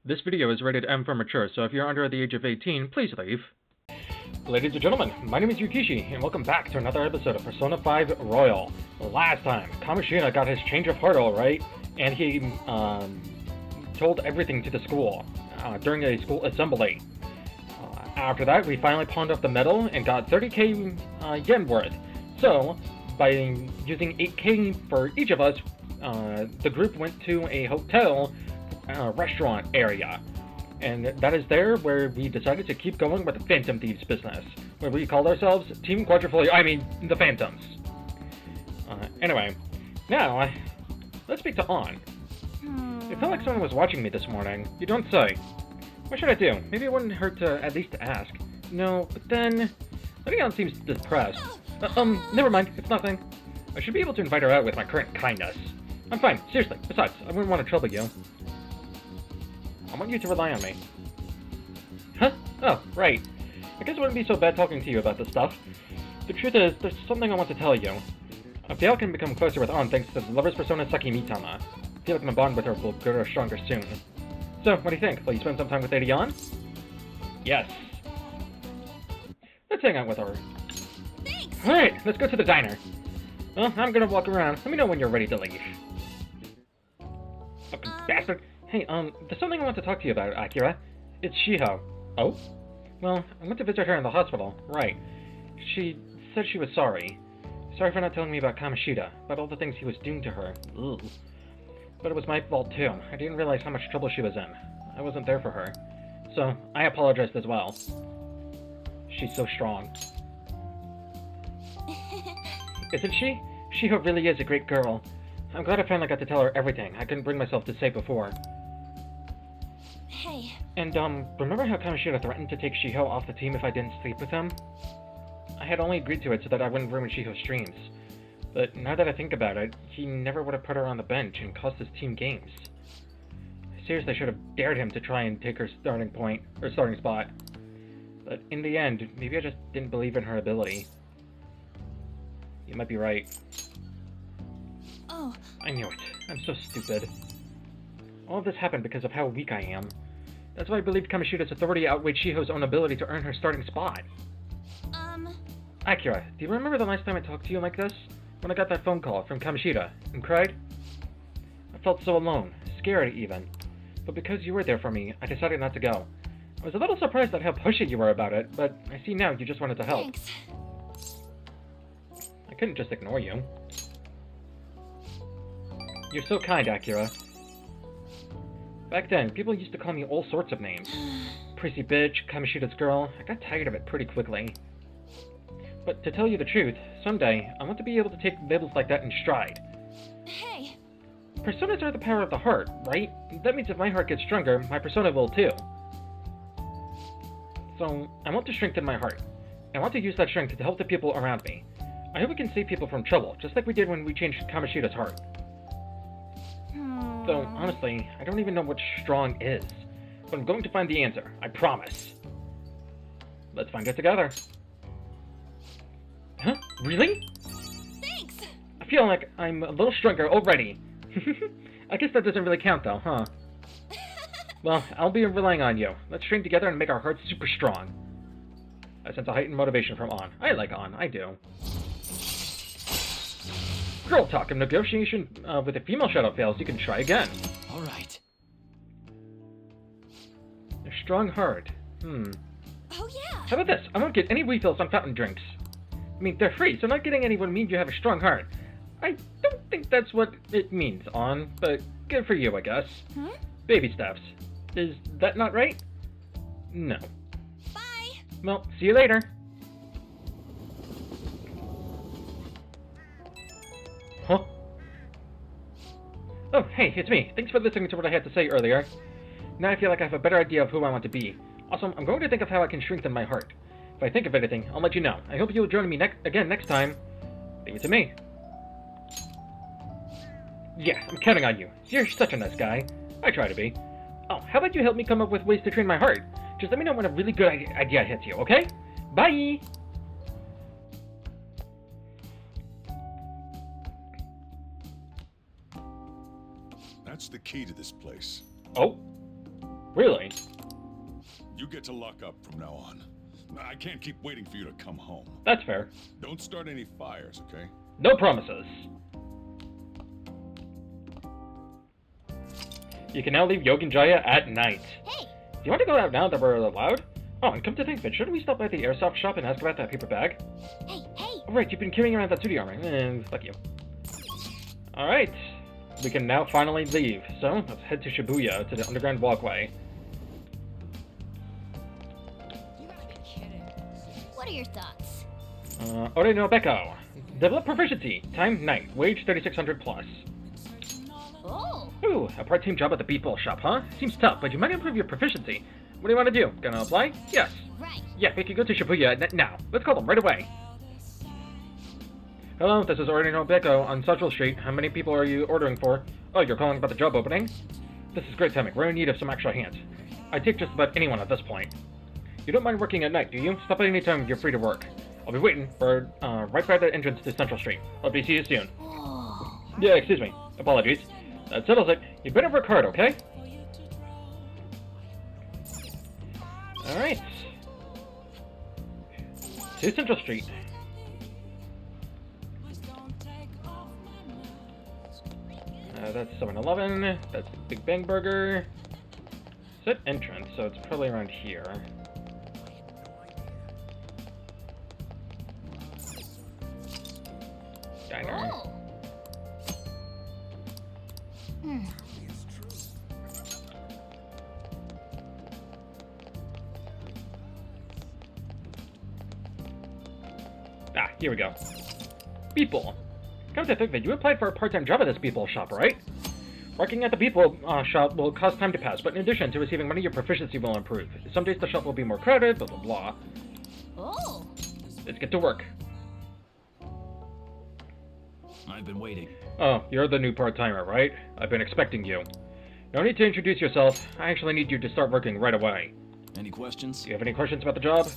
This video is rated M for mature, so if you're under the age of 18, please leave. Ladies and gentlemen, my name is Yukishi, and welcome back to another episode of Persona 5 Royal. Last time, Kamoshida got his change of heart alright, and he told everything to the school during a school assembly. After that, we finally pawned off the medal and got 30k yen worth. So, by using 8k for each of us, the group went to a hotel restaurant area. And that is there where we decided to keep going with the Phantom Thieves business, where we called ourselves Team Quadrifoglio, the Phantoms. Anyway, now, let's speak to On. It felt like someone was watching me this morning. You don't say. What should I do? Maybe it wouldn't hurt to at least ask. No, but then... On seems depressed. Never mind, it's nothing. I should be able to invite her out with my current kindness. I'm fine, seriously. Besides, I wouldn't want to trouble you. I want you to rely on me. Huh? Oh, right. I guess it wouldn't be so bad talking to you about this stuff. The truth is, there's something I want to tell you. I feel I can become closer with On thanks to the lover's persona Saki Mitama. I feel like my bond with her will grow stronger soon. So, what do you think? Will you spend some time with Lady On? Yes. Let's hang out with her. Thanks! Alright, let's go to the diner. Well, I'm gonna walk around. Let me know when you're ready to leave. Fucking bastard. Hey, there's something I want to talk to you about, Akira. It's Shiho. Oh? Well, I went to visit her in the hospital. Right. She said she was sorry. Sorry for not telling me about Kamoshida, about all the things he was doing to her. Ugh. But it was my fault too. I didn't realize how much trouble she was in. I wasn't there for her. So, I apologized as well. She's so strong. Isn't she? Shiho really is a great girl. I'm glad I finally got to tell her everything I couldn't bring myself to say before. Hey. And, remember how Kamoshida threatened to take Shiho off the team if I didn't sleep with him? I had only agreed to it so that I wouldn't ruin Shiho's dreams. But now that I think about it, he never would have put her on the bench and cost his team games. I seriously should have dared him to try and take her starting spot. But in the end, maybe I just didn't believe in her ability. You might be right. Oh. I knew it. I'm so stupid. All of this happened because of how weak I am. That's why I believed Kamoshida's authority outweighed Shiho's own ability to earn her starting spot. Akira, do you remember the last time I talked to you like this? When I got that phone call from Kamoshida and cried? I felt so alone, scared even. But because you were there for me, I decided not to go. I was a little surprised at how pushy you were about it, but I see now you just wanted to help. Thanks. I couldn't just ignore you. You're so kind, Akira. Back then, people used to call me all sorts of names. Prissy bitch, Kamoshida's girl. I got tired of it pretty quickly. But to tell you the truth, someday, I want to be able to take labels like that in stride. Hey. Personas are the power of the heart, right? That means if my heart gets stronger, my persona will too. So, I want to strengthen my heart. I want to use that strength to help the people around me. I hope we can save people from trouble, just like we did when we changed Kamoshida's heart. Though, honestly, I don't even know what strong is. But I'm going to find the answer, I promise. Let's find it together. Huh? Really? Thanks! I feel like I'm a little stronger already. I guess that doesn't really count though, huh? Well, I'll be relying on you. Let's train together and make our hearts super strong. I sense a heightened motivation from On. I like On, I do. Girl talk, if negotiation with a female shadow fails, you can try again. Alright. A strong heart. Oh yeah! How about this? I won't get any refills on fountain drinks. I mean, they're free, so not getting any would mean you have a strong heart. I don't think that's what it means, On, but good for you, I guess. Baby steps. Is that not right? No. Bye! Well, see you later. Huh? Oh, hey, it's me. Thanks for listening to what I had to say earlier. Now I feel like I have a better idea of who I want to be. Also, I'm going to think of how I can strengthen my heart. If I think of anything, I'll let you know. I hope you'll join me again next time. Leave it to me. Yeah, I'm counting on you. You're such a nice guy. I try to be. Oh, how about you help me come up with ways to train my heart? Just let me know when a really good idea hits you, okay? Bye! That's the key to this place. Oh? Really? You get to lock up from now on. I can't keep waiting for you to come home. That's fair. Don't start any fires, okay? No promises. You can now leave Yoginjaya at night. Hey! Do you want to go out now that we're allowed? Oh, and come to think of it, shouldn't we stop by the airsoft shop and ask about that paper bag? Hey! Oh, right, you've been carrying around that studio armor. Fuck you. Alright. We can now finally leave. So, let's head to Shibuya, to the underground walkway. You gotta be kidding. What are your thoughts? Ore no Beko. Develop proficiency. Time 9. Wage 3600 plus. Oh! Ooh, a part-time job at the beatball shop, huh? Seems tough, but you might improve your proficiency. What do you want to do? Gonna apply? Yes. Right. Yeah, we can go to Shibuya now. Let's call them right away. Hello, this is Ore no Beko on Central Street. How many people are you ordering for? Oh, you're calling about the job opening? This is great timing. We're in need of some extra hands. I'd take just about anyone at this point. You don't mind working at night, do you? Stop at any time you're free to work. I'll be waiting for right by the entrance to Central Street. Hope to see you soon. Oh. Yeah, excuse me. Apologies. That settles it. You better work hard, okay? Alright. To Central Street. That's 7-Eleven. That's Big Bang Burger. It's at entrance, so it's probably around here. Diner. Oh. Hmm. Ah, here we go. Beatball. Come to think of it, you applied for a part-time job at this beatball shop, right? Working at the beatball shop will cause time to pass, but in addition to receiving money, your proficiency will improve. Some days the shop will be more crowded, blah blah blah. Oh. Let's get to work. I've been waiting. Oh, you're the new part-timer, right? I've been expecting you. No need to introduce yourself. I actually need you to start working right away. Any questions? Do you have any questions about the job?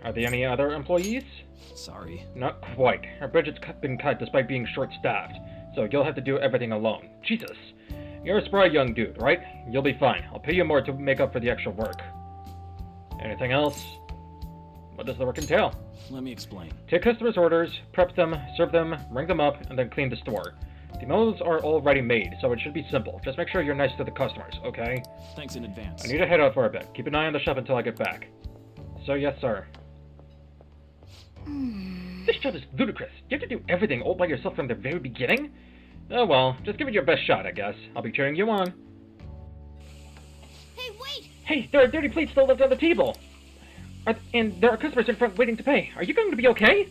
Are there any other employees? Sorry. Not quite. Our budget's been cut despite being short-staffed, so you'll have to do everything alone. Jesus. You're a spry young dude, right? You'll be fine. I'll pay you more to make up for the extra work. Anything else? What does the work entail? Let me explain. Take customers' orders, prep them, serve them, ring them up, and then clean the store. The meals are already made, so it should be simple. Just make sure you're nice to the customers, okay? Thanks in advance. I need to head out for a bit. Keep an eye on the shop until I get back. So, yes, sir. This job is ludicrous. You have to do everything all by yourself from the very beginning? Oh well, just give it your best shot, I guess. I'll be cheering you on. Hey, wait! Hey, there are dirty plates still left on the table! And there are customers in front waiting to pay. Are you going to be okay?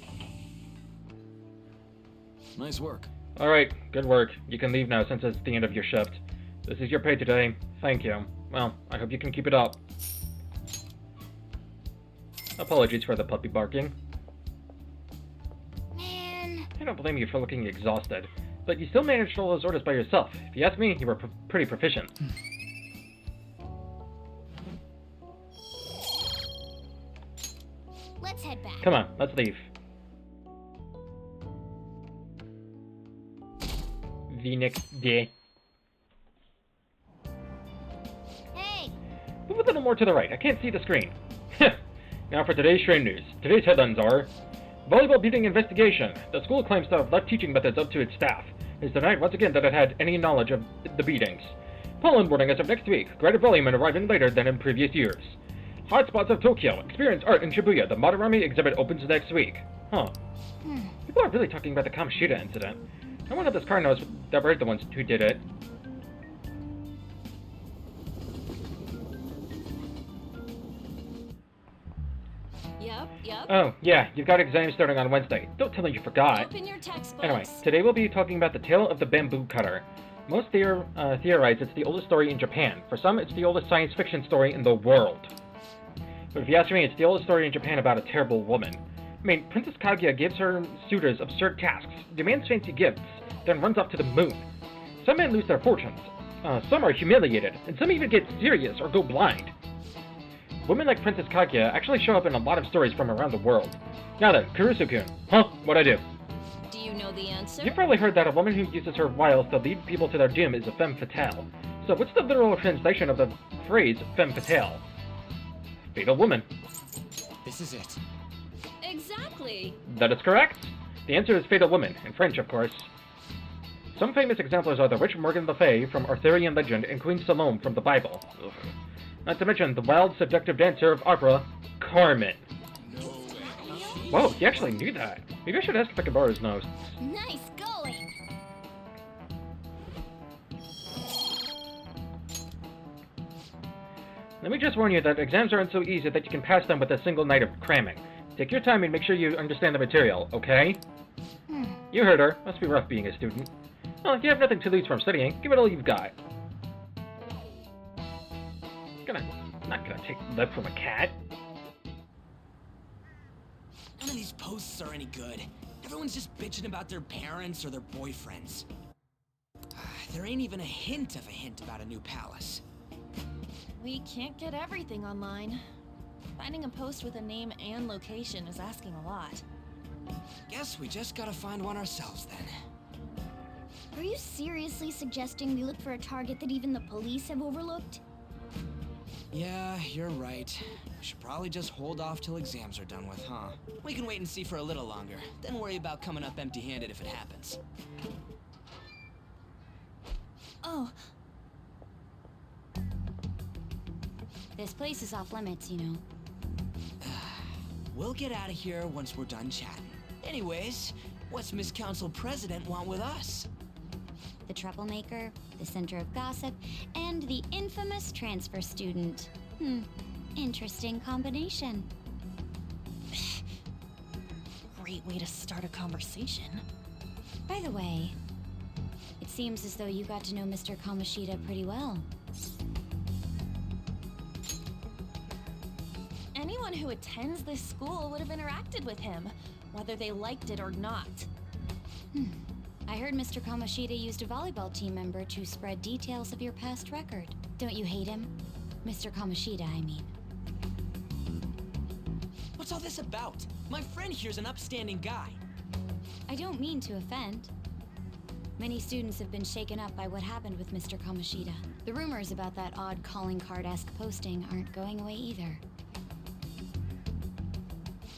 Nice work. Alright, good work. You can leave now since it's the end of your shift. This is your pay today. Thank you. Well, I hope you can keep it up. Apologies for the puppy barking. Man. I don't blame you for looking exhausted, but you still managed all those orders by yourself. If you ask me, you were pretty proficient. Let's head back. Come on, let's leave. The next day. Hey! Move a little more to the right. I can't see the screen. Now for today's train news. Today's headlines are: volleyball beating investigation. The school claims to have left teaching methods up to its staff. It's denied once again that it had any knowledge of the beatings. Pollen warning as of next week. Greater volume arriving later than in previous years. Hotspots of Tokyo. Experience art in Shibuya. The Madarami exhibit opens next week. Huh. People are really talking about the Kamoshida incident. No one at this car knows that we're the ones who did it. Yep. Oh, yeah, you've got exams starting on Wednesday. Don't tell me you forgot. Open your textbooks. Anyway, today we'll be talking about the tale of the bamboo cutter. Most theorize it's the oldest story in Japan. For some, it's the oldest science fiction story in the world. But if you ask me, it's the oldest story in Japan about a terrible woman. I mean, Princess Kaguya gives her suitors absurd tasks, demands fancy gifts, then runs off to the moon. Some men lose their fortunes, some are humiliated, and some even get serious or go blind. Women like Princess Kaguya actually show up in a lot of stories from around the world. Now then, Kurusu-kun. Huh? What'd I do? Do you know the answer? You've probably heard that a woman who uses her wiles to lead people to their doom is a femme fatale. So what's the literal translation of the phrase femme fatale? Fatal woman. This is it. Exactly. That is correct. The answer is fatal woman, in French, of course. Some famous examples are the witch Morgan Le Fay from Arthurian legend and Queen Salome from the Bible. Ugh. Not to mention the wild, seductive dancer of opera, Carmen. Whoa, he actually knew that. Maybe I should ask if I can borrow his nose. Nice going. Let me just warn you that exams aren't so easy that you can pass them with a single night of cramming. Take your time and make sure you understand the material, okay? You heard her. Must be rough being a student. Well, you have nothing to lose from studying. Give it all you've got. Not gonna take lip from a cat. None of these posts are any good. Everyone's just bitching about their parents or their boyfriends. There ain't even a hint about a new palace. We can't get everything online. Finding a post with a name and location is asking a lot. Guess we just gotta find one ourselves then. Are you seriously suggesting we look for a target that even the police have overlooked? Yeah, you're right. We should probably just hold off till exams are done with, huh? We can wait and see for a little longer, then worry about coming up empty-handed if it happens. Oh, This place is off limits, you know. We'll get out of here once we're done chatting. Anyways, what's Miss Council President want with us? The troublemaker, the center of gossip, and the infamous transfer student. Interesting combination. great way to start a conversation. By the way, it seems as though you got to know Mr. Kamoshida pretty well. Anyone who attends this school would have interacted with him, whether they liked it or not. I heard Mr. Kamoshida used a volleyball team member to spread details of your past record. Don't you hate him? Mr. Kamoshida, I mean. What's all this about? My friend here's an upstanding guy. I don't mean to offend. Many students have been shaken up by what happened with Mr. Kamoshida. The rumors about that odd calling card-esque posting aren't going away either.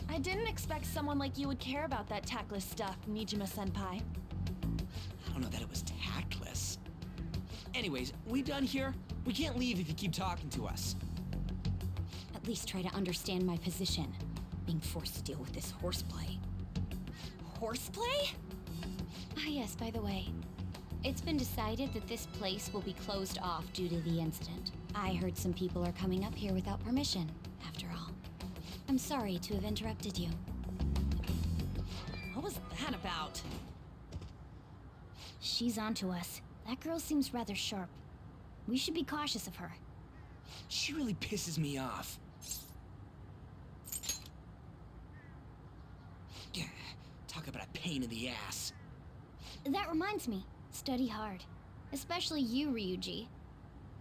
I didn't expect someone like you would care about that tactless stuff, Nijima-senpai. I don't know that it was tactless. Anyways, we done here? We can't leave if you keep talking to us. At least try to understand my position. Being forced to deal with this horseplay. Horseplay? Ah yes, by the way. It's been decided that this place will be closed off due to the incident. I heard some people are coming up here without permission, after all. I'm sorry to have interrupted you. What was that about? She's onto us. That girl seems rather sharp. We should be cautious of her. She really pisses me off. Talk about a pain in the ass. That reminds me, study hard. Especially you, Ryuji.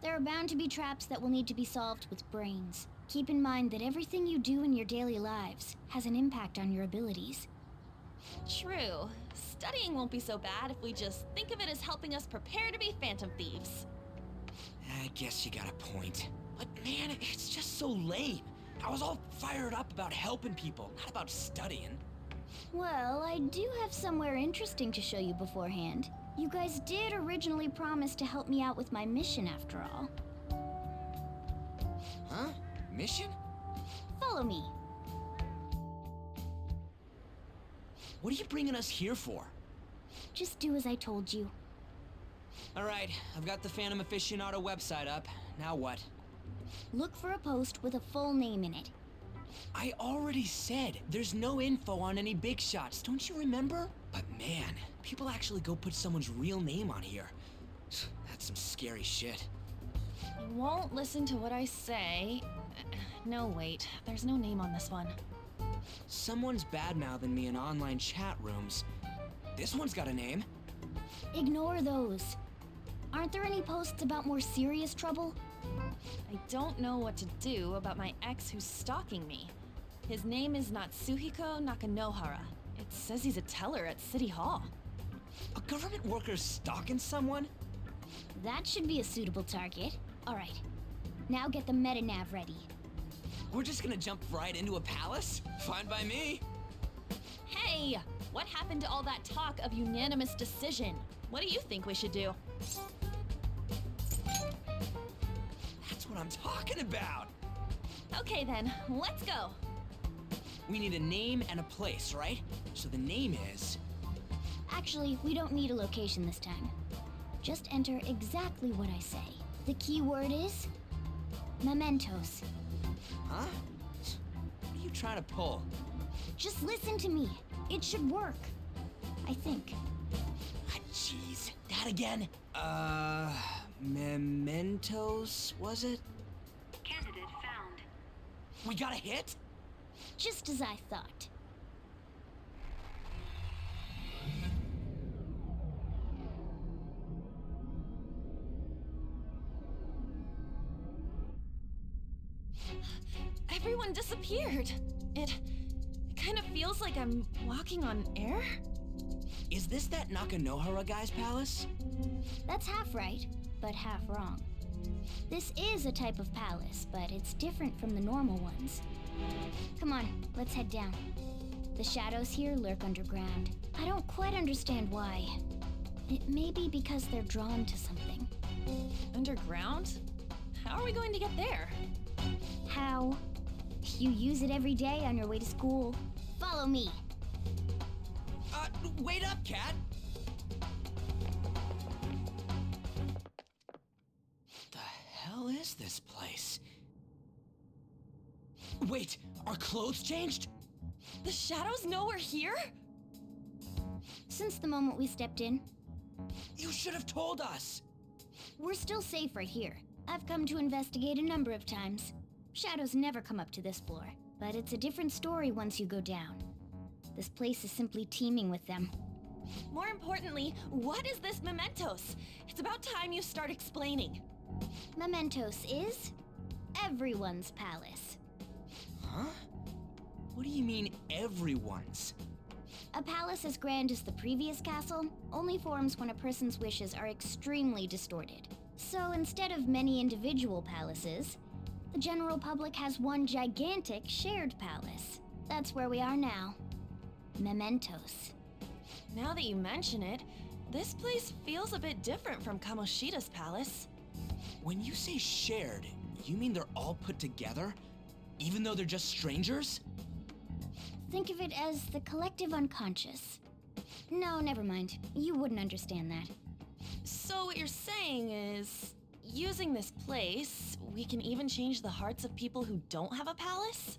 There are bound to be traps that will need to be solved with brains. Keep in mind that everything you do in your daily lives has an impact on your abilities. True. Studying won't be so bad if we just think of it as helping us prepare to be phantom thieves. I guess you got a point. But man, it's just so lame. I was all fired up about helping people, not about studying. Well, I do have somewhere interesting to show you beforehand. You guys did originally promise to help me out with my mission after all. Huh? Mission? Follow me. What are you bringing us here for? Just do as I told you. Alright, I've got the Phantom Aficionado website up. Now what? Look for a post with a full name in it. I already said there's no info on any big shots, don't you remember? But man, people actually go put someone's real name on here. That's some scary shit. You won't listen to what I say. No, wait. There's no name on this one. Someone's bad-mouthing me in online chat rooms. This one's got a name. Ignore those. Aren't there any posts about more serious trouble? I don't know what to do about my ex who's stalking me. His name is Natsuhiko Nakanohara. It says he's a teller at City Hall. A government worker stalking someone? That should be a suitable target. Alright, now get the meta-nav ready. We're just gonna jump right into a palace? Fine by me. Hey! What happened to all that talk of unanimous decision? What do you think we should do? That's what I'm talking about. Okay then, let's go. We need a name and a place, right? So the name is... Actually, we don't need a location this time. Just enter exactly what I say. The key word is... mementos. Huh? What are you trying to pull? Just listen to me. It should work. I think. Ah, jeez. That again? Mementos, was it? Candidate found. We got a hit? Just as I thought. Everyone disappeared. It kind of feels like I'm walking on air. Is this that Nakanohara guy's palace? That's half right, but half wrong. This is a type of palace, but it's different from the normal ones. Come on, let's head down. The shadows here lurk underground. I don't quite understand why. It may be because they're drawn to something. Underground? How are we going to get there? How? You use it every day on your way to school. Follow me. Wait up, Cat! The hell is this place? Wait, our clothes changed? The shadows know we're here? Since the moment we stepped in, You should have told us! we're still safe right here. I've come to investigate a number of times. Shadows never come up to this floor, but it's a different story once you go down. This place is simply teeming with them. More importantly, what is this mementos? It's about time you start explaining. Mementos is everyone's palace. Huh? What do you mean, everyone's? A palace as grand as the previous castle only forms when a person's wishes are extremely distorted. So instead of many individual palaces, the general public has one gigantic shared palace. That's where we are now. Mementos. Now that you mention it, this place feels a bit different from Kamoshida's palace. When you say shared, you mean they're all put together? Even though they're just strangers? Think of it as the collective unconscious. No, never mind. You wouldn't understand that. So what you're saying is, using this place, we can even change the hearts of people who don't have a palace?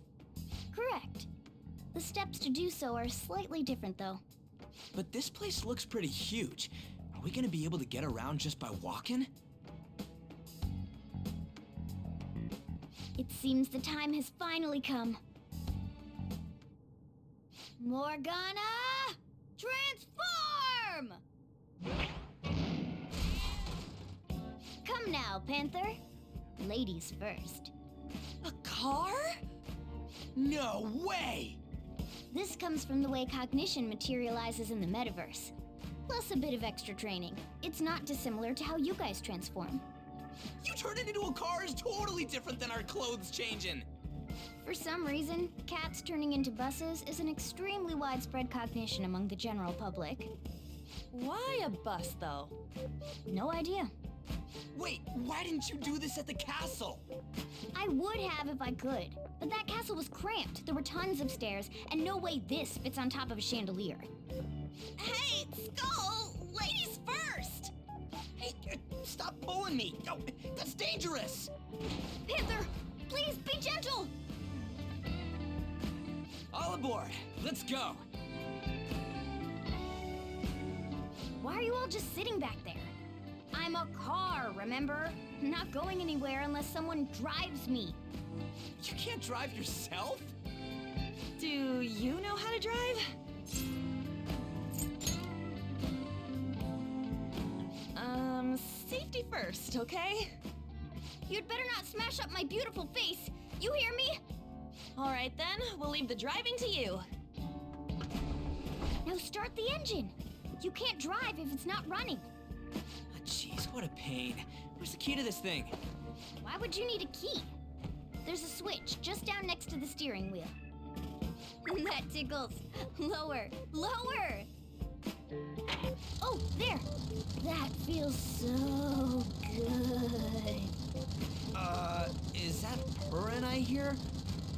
Correct. The steps to do so are slightly different, though. But this place looks pretty huge. Are we gonna be able to get around just by walking? It seems the time has finally come. Morgana! Transform! Come now, Panther. Ladies first. A car? No way! This comes from the way cognition materializes in the metaverse. Plus a bit of extra training. It's not dissimilar to how you guys transform. You turned it into a car is totally different than our clothes changing. For some reason, cats turning into buses is an extremely widespread cognition among the general public. Why a bus, though? No idea. Wait, why didn't you do this at the castle? I would have if I could, but that castle was cramped. There were tons of stairs, and no way this fits on top of a chandelier. Hey, Skull! Ladies first! Hey, stop pulling me! Oh, that's dangerous! Panther, please be gentle! All aboard! Let's go! Why are you all just sitting back there? I'm a car, remember? Not going anywhere unless someone drives me. You can't drive yourself? Do you know how to drive? Safety first, okay? You'd better not smash up my beautiful face. You hear me? All right then, we'll leave the driving to you. Now start the engine. You can't drive if it's not running. Jeez, What a pain. Where's the key to this thing? Why would you need a key? There's a switch just down next to the steering wheel. That tickles. Lower, lower! Oh, there! That feels so good. Is that purring I hear?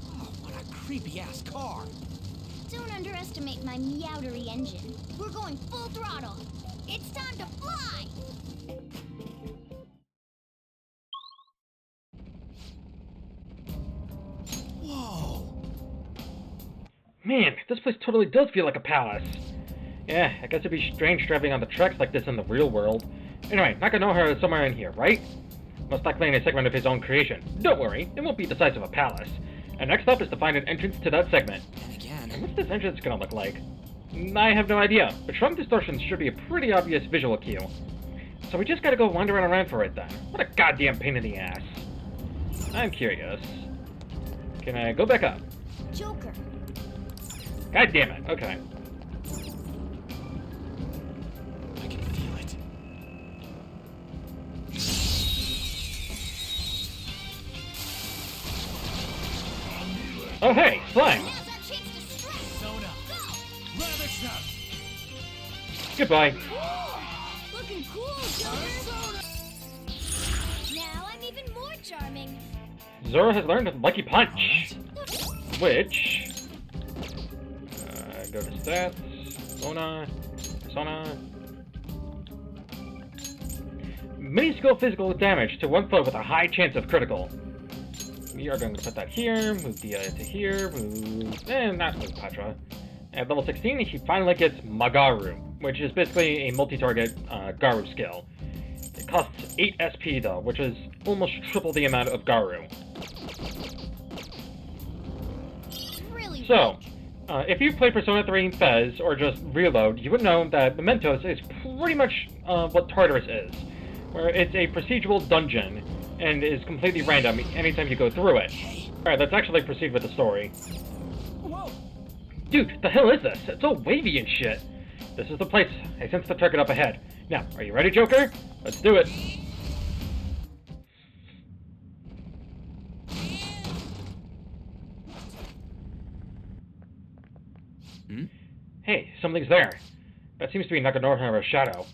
Oh, what a creepy-ass car. Don't underestimate my meowdery engine. We're going full throttle. It's time to fly! Whoa! Man, this place totally does feel like a palace. Yeah, I guess it'd be strange driving on the tracks like this in the real world. Anyway, Nakanohara is somewhere in here, right? Most likely in a segment of his own creation. Don't worry, it won't be the size of a palace. And next up is to find an entrance to that segment. And again... And what's this entrance gonna look like? I have no idea, but shrunk distortions should be a pretty obvious visual cue. So we just gotta go wandering around for it then. What a goddamn pain in the ass. I'm curious. Can I go back up? Joker. God damn it, okay. I can feel it. Oh hey, slime! Now's our chance to strike. Persona. Go! Rabbit snap! Goodbye. Looking cool, Joker. Now I'm even more charming. Zoro has learned Lucky Punch, Alright. which... go to stats, persona... Minuscule physical damage to one foe with a high chance of critical. We are going to put that here, move the to here, move... not move Patra. At level 16, he finally gets Magaru, which is basically a multi-target Garu skill. It costs 8 SP though, which is almost triple the amount of Garu. Really So, weak. if you play Persona 3 Fez, or just Reload, you would know that Mementos is pretty much what Tartarus is, where it's a procedural dungeon, and is completely random anytime you go through it. Alright, let's actually proceed with the story. Whoa! Dude, the hell is this? It's all wavy and shit. This is the place. I sense the target up ahead. Now, are you ready, Joker? Let's do it. Hmm? Hey, something's there. That seems to be Nakanohara's shadow.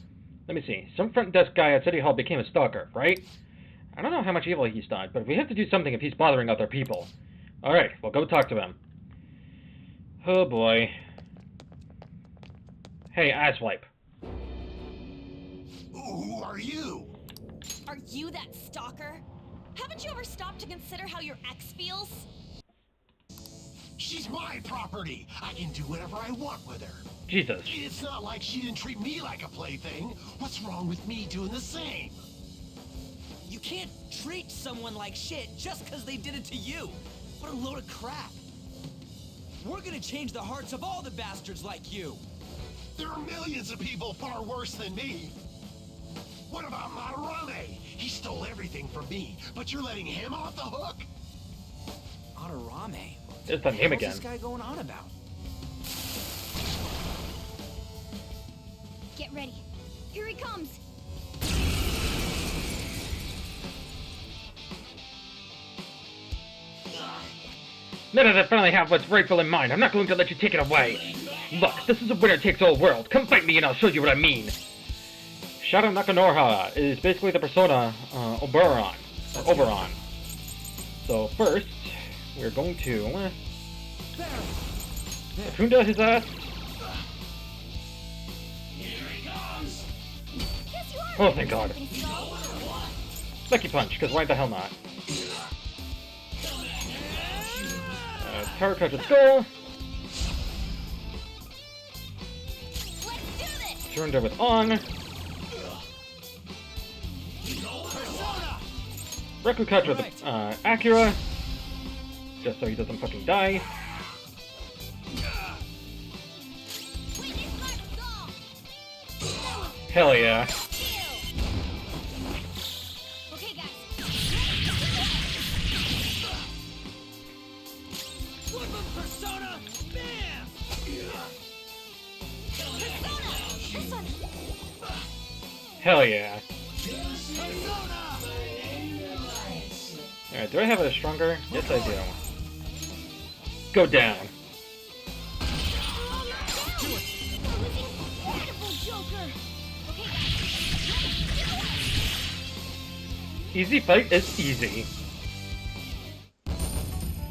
Let me see. Some front desk guy at City Hall became a stalker, right? I don't know how much evil he's done, but we have to do something if he's bothering other people. Alright, we'll go talk to him. Oh boy. Hey, asswipe. Who are you? Are you that stalker? Haven't you ever stopped to consider how your ex feels? She's my property. I can do whatever I want with her. Jesus. It's not like she didn't treat me like a plaything. What's wrong with me doing the same? You can't treat someone like shit just because they did it to you. What a load of crap. We're gonna change the hearts of all the bastards like you. There are millions of people far worse than me. What about Madarame? He stole everything from me, but you're letting him off the hook? Madarame? It's the name What's again. this guy going on about? Get ready. Here he comes. Now that I finally have what's rightfully mine, I'm not going to let you take it away. Look, this is a winner-takes-all world. Come fight me and I'll show you what I mean. Shadow Nakanohara is basically the persona Oberon. Or Oberon. So first, we're going to... Kunda his ass. Yes, you are. Oh, thank God. Something small. Lucky Punch, because why the hell not? Power Cut to Skull. Let's do this. Surrender with On. Reku Cut with Acura. Just so he doesn't fucking die. Witness my resolve. Hell yeah. Okay, guys. Woodland Persona! Bam! Persona. This one. Hell yeah. Alright, do I have a stronger? Yes, I do. Go down. Easy fight is easy.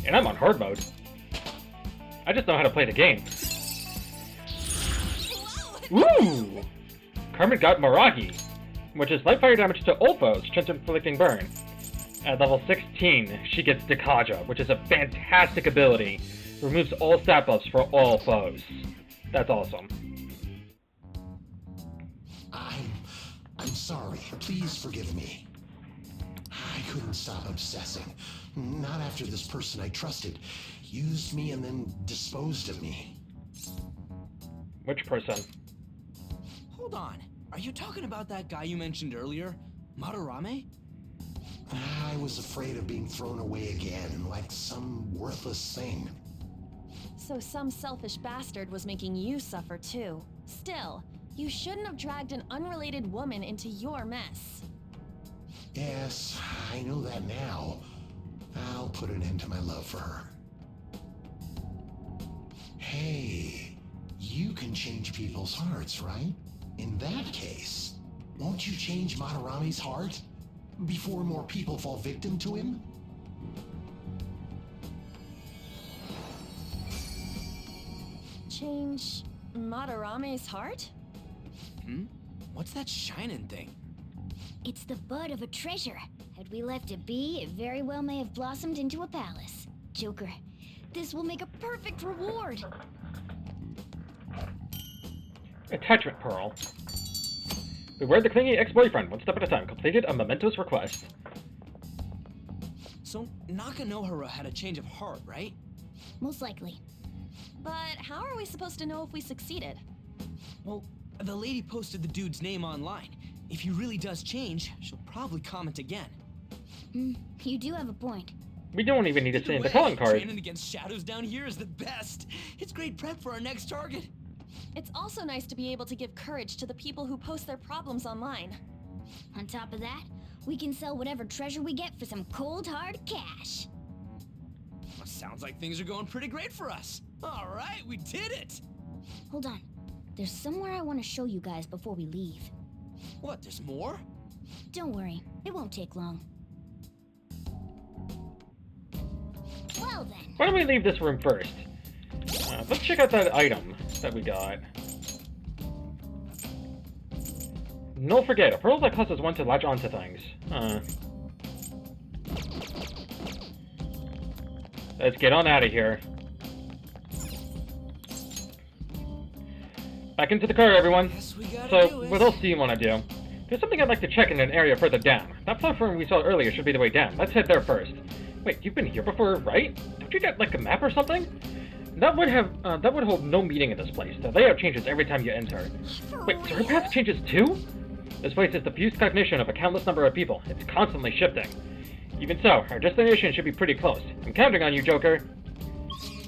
And I'm on hard mode. I just know how to play the game. Ooh! Carmen got Maragi, which is light fire damage to all foes, chance inflicting burn. At level 16, she gets Dekaja, which is a fantastic ability. Removes all stat buffs for all foes. That's awesome. I'm sorry. Please forgive me. I couldn't stop obsessing. Not after this person I trusted used me and then disposed of me. Which person? Hold on. Are you talking about that guy you mentioned earlier? Madarame? I was afraid of being thrown away again, like some worthless thing. So some selfish bastard was making you suffer too. Still, you shouldn't have dragged an unrelated woman into your mess. Yes, I know that now. I'll put an end to my love for her. Hey, you can change people's hearts, right? In that case, won't you change Madarame's heart? Before more people fall victim to him? Change Madarame's heart? What's that shining thing? It's the bud of a treasure. Had we left it be, it very well may have blossomed into a palace. Joker, this will make a perfect reward. Attachment Pearl. Beware the clingy ex-boyfriend, one step at a time. Completed a momentous request. So, Nakanohara had a change of heart, right? Most likely. But how are we supposed to know if we succeeded? Well, the lady posted the dude's name online. If he really does change, she'll probably comment again. You do have a point. We don't even need to send the Either calling way, card. Training against shadows down here is the best. It's great prep for our next target. It's also nice to be able to give courage to the people who post their problems online. On top of that, we can sell whatever treasure we get for some cold hard cash. Well, sounds like things are going pretty great for us. All right, we did it. Hold on. There's somewhere I want to show you guys before we leave. What, there's more? Don't worry, it won't take long. Well then. Why don't we leave this room first? Let's check out that item that we got. No forget, a pearl that causes one to latch onto things. Let's get on out of here. Back into the car, everyone. Guess we gotta So, do it. what else do you want to do? There's something I'd like to check in an area further down. That platform we saw earlier should be the way down. Let's head there first. Wait, you've been here before, right? Don't you get, like, a map or something? That would hold no meaning in this place. The layout changes every time you enter. Wait, so her path changes too? This place is the fused cognition of a countless number of people. It's constantly shifting. Even so, our destination should be pretty close. I'm counting on you, Joker.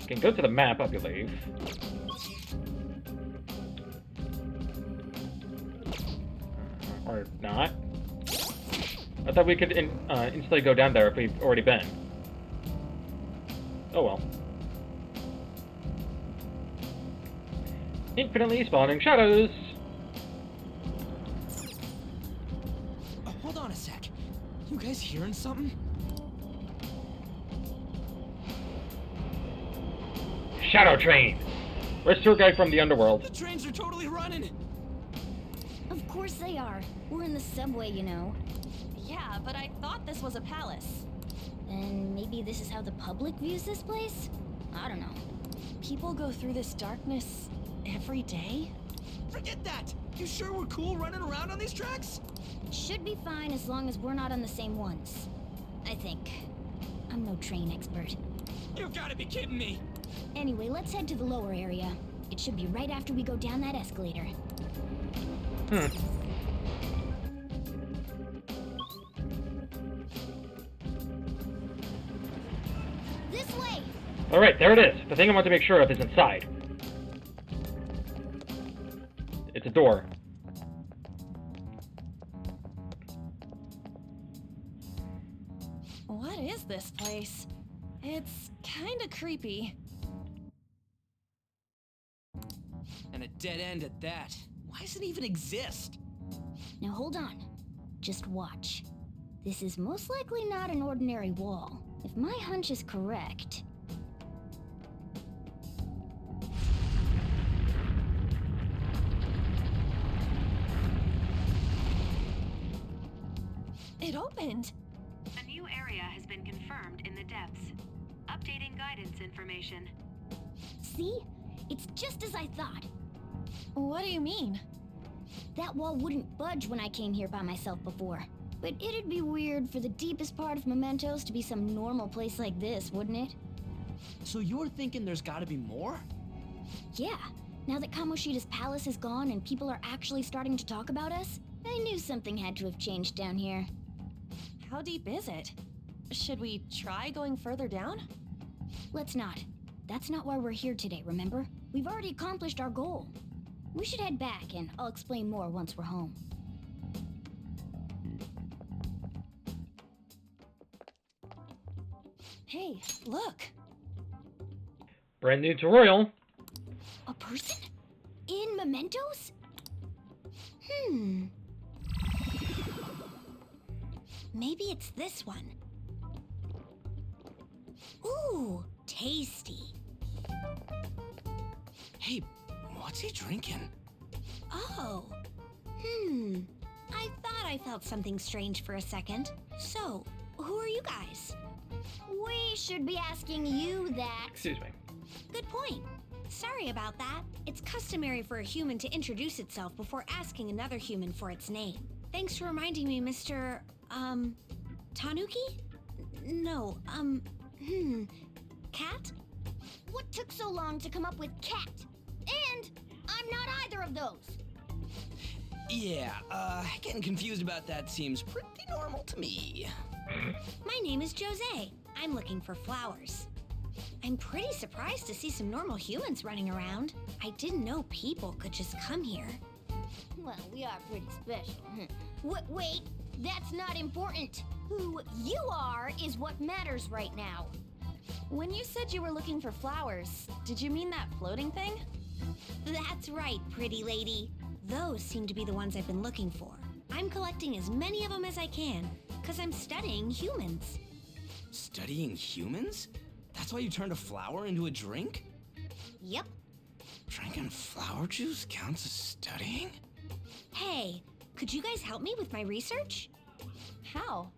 You can go to the map, I believe. Or not. I thought we could instantly go down there if we've already been. Oh well. Infinitely spawning shadows! Hold on a sec. You guys hearing something? Shadow Train! Where's tour guide from the underworld? The trains are totally running! Of course they are. We're in the subway, you know. Yeah, but I thought this was a palace. Then maybe this is how the public views this place? I don't know. People go through this darkness every day? Forget that! You sure we're cool running around on these tracks? Should be fine as long as we're not on the same ones. I think. I'm no train expert. You've gotta be kidding me! Anyway, let's head to the lower area. It should be right after we go down that escalator. This way! Alright, there it is. The thing I want to make sure of is inside. It's a door. is this place? It's kinda creepy. And a dead end at that. Why does it even exist? Now hold on. Just watch. This is most likely not an ordinary wall. If my hunch is correct... It opened! A new area has been confirmed in the depths. Updating guidance information. See? It's just as I thought. What do you mean? That wall wouldn't budge when I came here by myself before. But it'd be weird for the deepest part of Mementos to be some normal place like this, wouldn't it? So you're thinking there's gotta be more? Yeah. Now that Kamoshida's palace is gone and people are actually starting to talk about us, I knew something had to have changed down here. How deep is it? Should we try going further down? Let's not. That's not why we're here today, remember? We've already accomplished our goal. We should head back, and I'll explain more once we're home. Hey, look! Brand new to Royal. A person? In Mementos? Maybe it's this one. Ooh, tasty. Hey, what's he drinking? Oh. I thought I felt something strange for a second. So, who are you guys? We should be asking you that. Excuse me. Good point. Sorry about that. It's customary for a human to introduce itself before asking another human for its name. Thanks for reminding me, Mr. Tanuki? No, Cat? What took so long to come up with cat? And I'm not either of those. Yeah, getting confused about that seems pretty normal to me. My name is Jose. I'm looking for flowers. I'm pretty surprised to see some normal humans running around. I didn't know people could just come here. Well, we are pretty special. Wait, that's not important. Who you are is what matters right now. When you said you were looking for flowers, did you mean that floating thing? That's right, pretty lady. Those seem to be the ones I've been looking for. I'm collecting as many of them as I can, because I'm studying humans. Studying humans? That's why you turned a flower into a drink? Yep. Drinking flower juice counts as studying? Hey, could you guys help me with my research? How?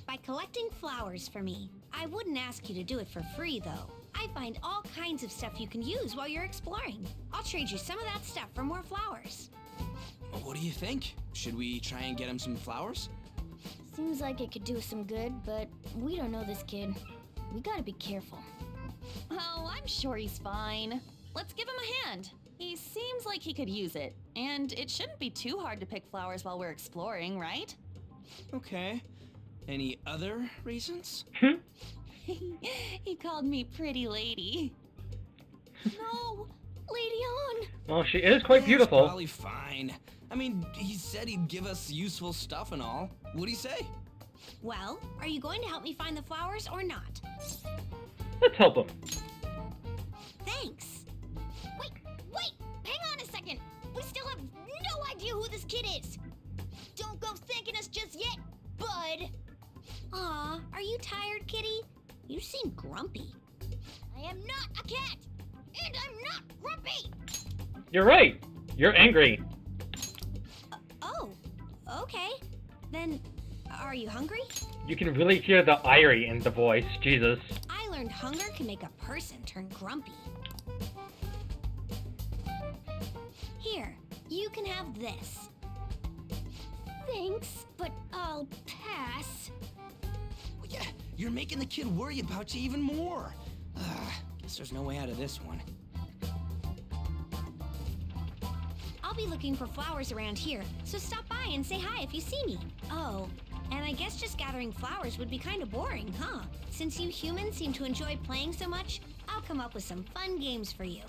By collecting flowers for me. I wouldn't ask you to do it for free, though. I find all kinds of stuff you can use while you're exploring. I'll trade you some of that stuff for more flowers. What do you think? Should we try and get him some flowers? Seems like it could do us some good, but we don't know this kid. We gotta be careful. Oh, I'm sure he's fine. Let's give him a hand. He seems like he could use it, and it shouldn't be too hard to pick flowers while we're exploring, right? Okay. Any other reasons? He called me pretty lady. No, Lady On. Well, she is quite It's beautiful. probably fine. I mean, he said he'd give us useful stuff and all. What'd he say? Well, are you going to help me find the flowers or not? Let's help him. Thanks. Wait, hang on a second. We still have no idea who this kid is. Don't go thanking us just yet, bud. Aw, are you tired, kitty? You seem grumpy. I am not a cat, and I'm not grumpy. You're right. You're angry. Oh, okay. Then, are you hungry? You can really hear the irony in the voice. Jesus. I learned hunger can make a person turn grumpy. Here, you can have this. Thanks, but I'll pass. Well, yeah, you're making the kid worry about you even more. Guess there's no way out of this one. I'll be looking for flowers around here, so stop by and say hi if you see me. Oh, and I guess just gathering flowers would be kind of boring, huh? Since you humans seem to enjoy playing so much, I'll come up with some fun games for you.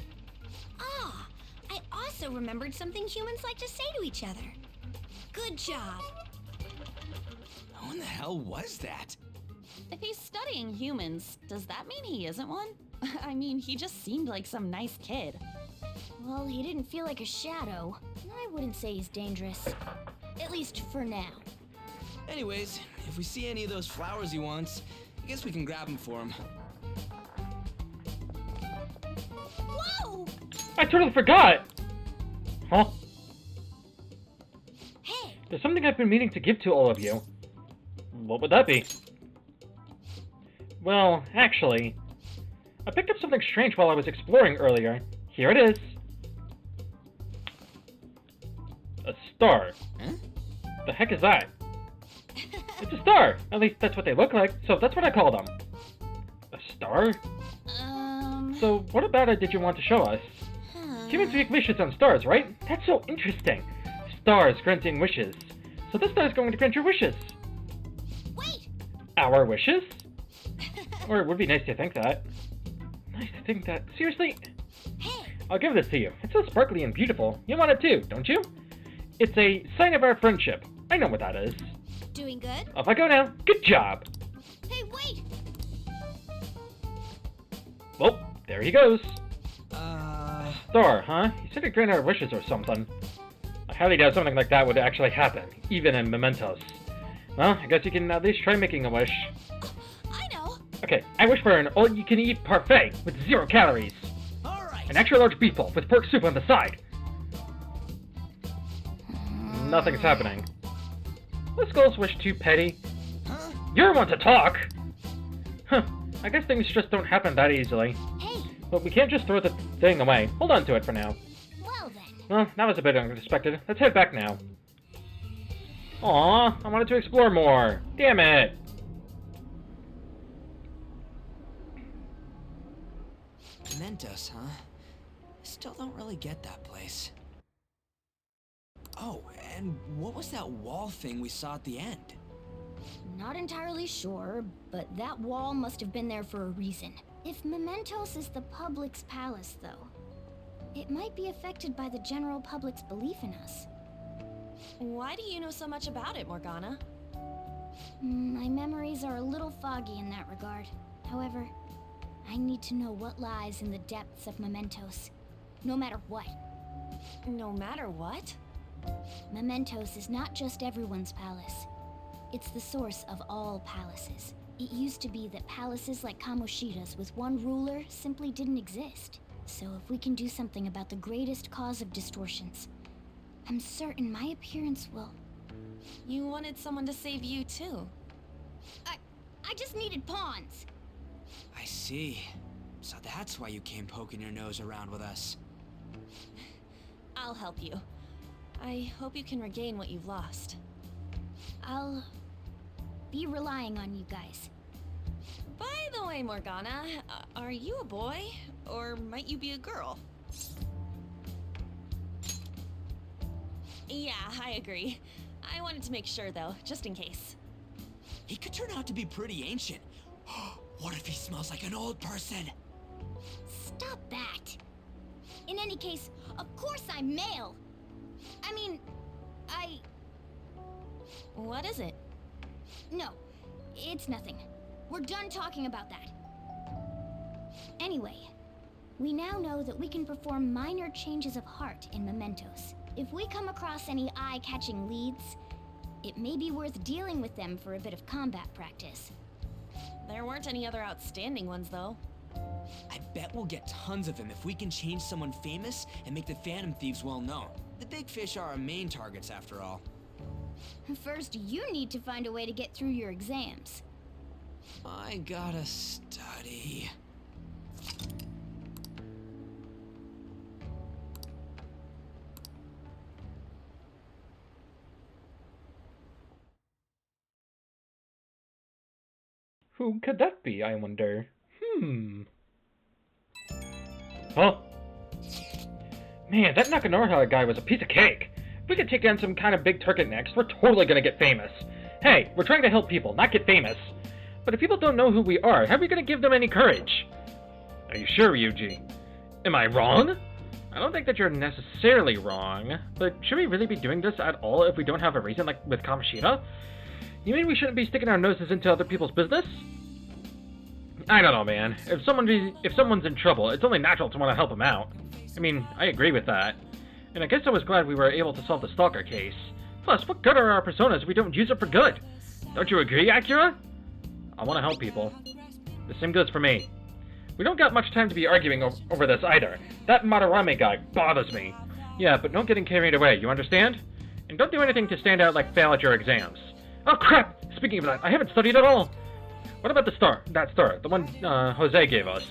Ah, I also remembered something humans like to say to each other. Good job. Who in the hell was that? If he's studying humans, does that mean he isn't one? I mean, he just seemed like some nice kid. Well, he didn't feel like a shadow. I wouldn't say he's dangerous. At least for now. Anyways, if we see any of those flowers he wants, I guess we can grab them for him. Whoa! I totally forgot! Huh? Hey! There's something I've been meaning to give to all of you. What would that be? Well, actually, I picked up something strange while I was exploring earlier. Here it is. A star. Huh? The heck is that? It's a star! At least that's what they look like, so that's what I call them. A star? So what about it did you want to show us? Humans make wishes on stars, right? That's so interesting. Stars granting wishes. So this star is going to grant your wishes. Wait! Our wishes? Or it would be nice to think that. Nice to think that. Seriously? Hey! I'll give this to you. It's so sparkly and beautiful. You want it too, don't you? It's a sign of our friendship. I know what that is. Doing good? Off I go now. Good job. Hey, wait! Well, there he goes. Uh, Star, huh? He said it granted our wishes or something. I highly doubt something like that would actually happen, even in mementos. Well, I guess you can at least try making a wish. I know! Okay, I wish for an all-you-can-eat parfait with 0 calories. alright. An extra large beef bowl with pork soup on the side. Nothing's happening. This girl's wish too petty. Huh? You're one to talk! Huh, I guess things just don't happen that easily. Hey! But we can't just throw the thing away. Hold on to it for now. Well then. Well, that was a bit unexpected. Let's head back now. Aw, I wanted to explore more. Damn it! Mementos, huh? I still don't really get that place. Oh, and what was that wall thing we saw at the end? Not entirely sure, but that wall must have been there for a reason. If Mementos is the public's palace, though, it might be affected by the general public's belief in us. Why do you know so much about it, Morgana? My memories are a little foggy in that regard. However, I need to know what lies in the depths of Mementos, no matter what. No matter what? Mementos is not just everyone's palace. It's the source of all palaces. It used to be that palaces like Kamoshida's with one ruler simply didn't exist. So if we can do something about the greatest cause of distortions, I'm certain my appearance will... You wanted someone to save you, too. I just needed pawns. I see. So that's why you came poking your nose around with us. I'll help you. I hope you can regain what you've lost. I'll be relying on you guys. By the way, Morgana, are you a boy? Or might you be a girl? Yeah, I agree. I wanted to make sure, though, just in case. He could turn out to be pretty ancient. What if he smells like an old person? Stop that. In any case, of course I'm male. What is it? No, it's nothing. We're done talking about that. Anyway, we now know that we can perform minor changes of heart in mementos. If we come across any eye-catching leads, it may be worth dealing with them for a bit of combat practice. There weren't any other outstanding ones, though. I bet we'll get tons of them if we can change someone famous and make the Phantom Thieves well known. The big fish are our main targets, after all. First, you need to find a way to get through your exams. I gotta study. Who could that be, I wonder? Huh? Man, that Nakamura guy was a piece of cake. If we could take down some kind of big target next, we're totally gonna get famous. Hey, we're trying to help people, not get famous. But if people don't know who we are, how are we gonna give them any courage? Are you sure, Ryuji? Am I wrong? I don't think that you're necessarily wrong, but should we really be doing this at all if we don't have a reason, like with Kamoshida? You mean we shouldn't be sticking our noses into other people's business? I don't know, man. If someone's in trouble, it's only natural to want to help them out. I mean, I agree with that. And I guess I was glad we were able to solve the Stalker case. Plus, what good are our personas if we don't use it for good? Don't you agree, Akira? I want to help people. The same goes for me. We don't got much time to be arguing over this either. That Madarame guy bothers me. Yeah, but don't get getting carried away, you understand? And don't do anything to stand out like fail at your exams. Oh crap! Speaking of that, I haven't studied at all. What about the star? That star, the one Jose gave us.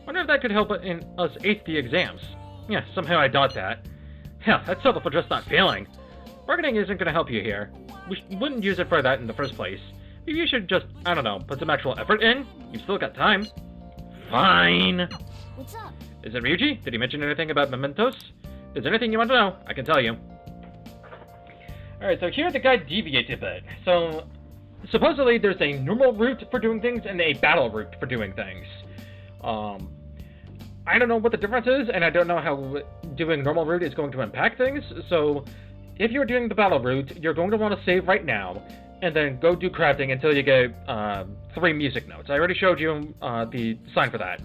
Wonder if that could help in us ace the exams. Yeah, somehow I doubt that. Hell, that's settled for just not failing. Marketing isn't going to help you here. We wouldn't use it for that in the first place. Maybe you should just, I don't know, put some actual effort in? You've still got time. Fine. What's up? Is it Ryuji? Did he mention anything about mementos? If there's anything you want to know, I can tell you. Alright, so here the guy deviates a bit. So, supposedly there's a normal route for doing things and a battle route for doing things. I don't know what the difference is, and I don't know how doing normal route is going to impact things, so if you're doing the battle route, you're going to want to save right now, and then go do crafting until you get 3 music notes. I already showed you the sign for that.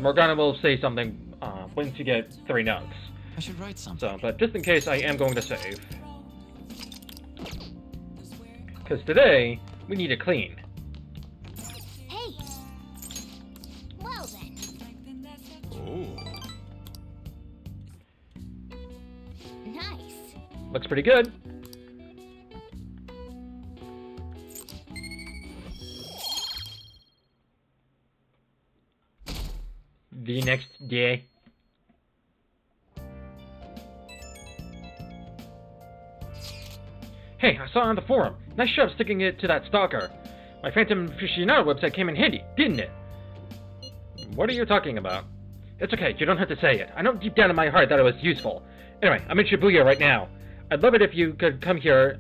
Morgana will say something once you get 3 notes. I should write something. So, but just in case, I am going to save. Because today, we need to clean. Hey! Well then. Oh. Nice. Looks pretty good. The next day. Hey, I saw on the forum. Nice job sticking it to that stalker. My Phantom Aficionado website came in handy, didn't it? What are you talking about? It's okay, you don't have to say it. I know deep down in my heart that it was useful. Anyway, I'm in Shibuya right now. I'd love it if you could come hear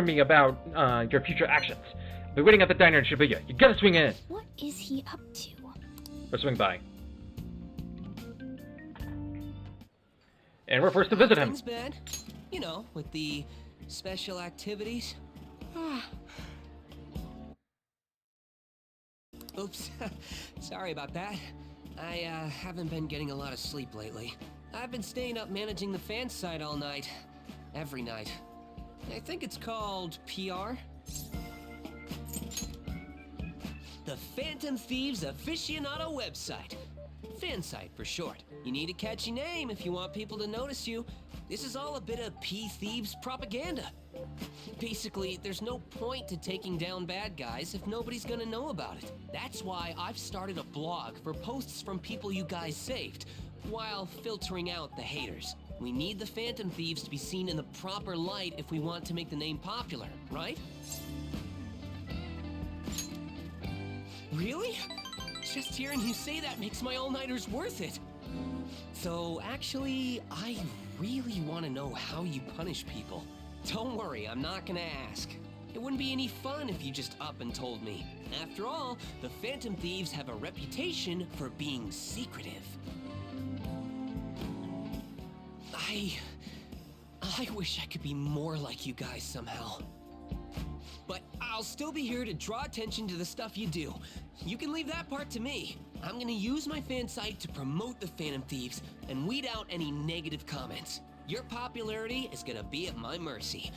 me about your future actions. I'll be waiting at the diner in Shibuya. You gotta swing in. What is he up to? Or swing by. And we're forced to visit him. Nothing's bad. You know, with the special activities. Oops. Sorry about that. I haven't been getting a lot of sleep lately. I've been staying up managing the fan site all night. Every night. I think it's called PR. The Phantom Thieves Aficionado website. Fan site for short. You need a catchy name if you want people to notice you. This is all a bit of P-Thieves propaganda. Basically, there's no point to taking down bad guys if nobody's gonna know about it. That's why I've started a blog for posts from people you guys saved, while filtering out the haters. We need the Phantom Thieves to be seen in the proper light if we want to make the name popular, right? Really? Just hearing you say that makes my all-nighters worth it. So, actually, I really want to know how you punish people. Don't worry, I'm not gonna ask. It wouldn't be any fun if you just up and told me. After all, the Phantom Thieves have a reputation for being secretive. I wish I could be more like you guys somehow. But I'll still be here to draw attention to the stuff you do. You can leave that part to me. I'm gonna use my fan site to promote the Phantom Thieves and weed out any negative comments. Your popularity is gonna be at my mercy.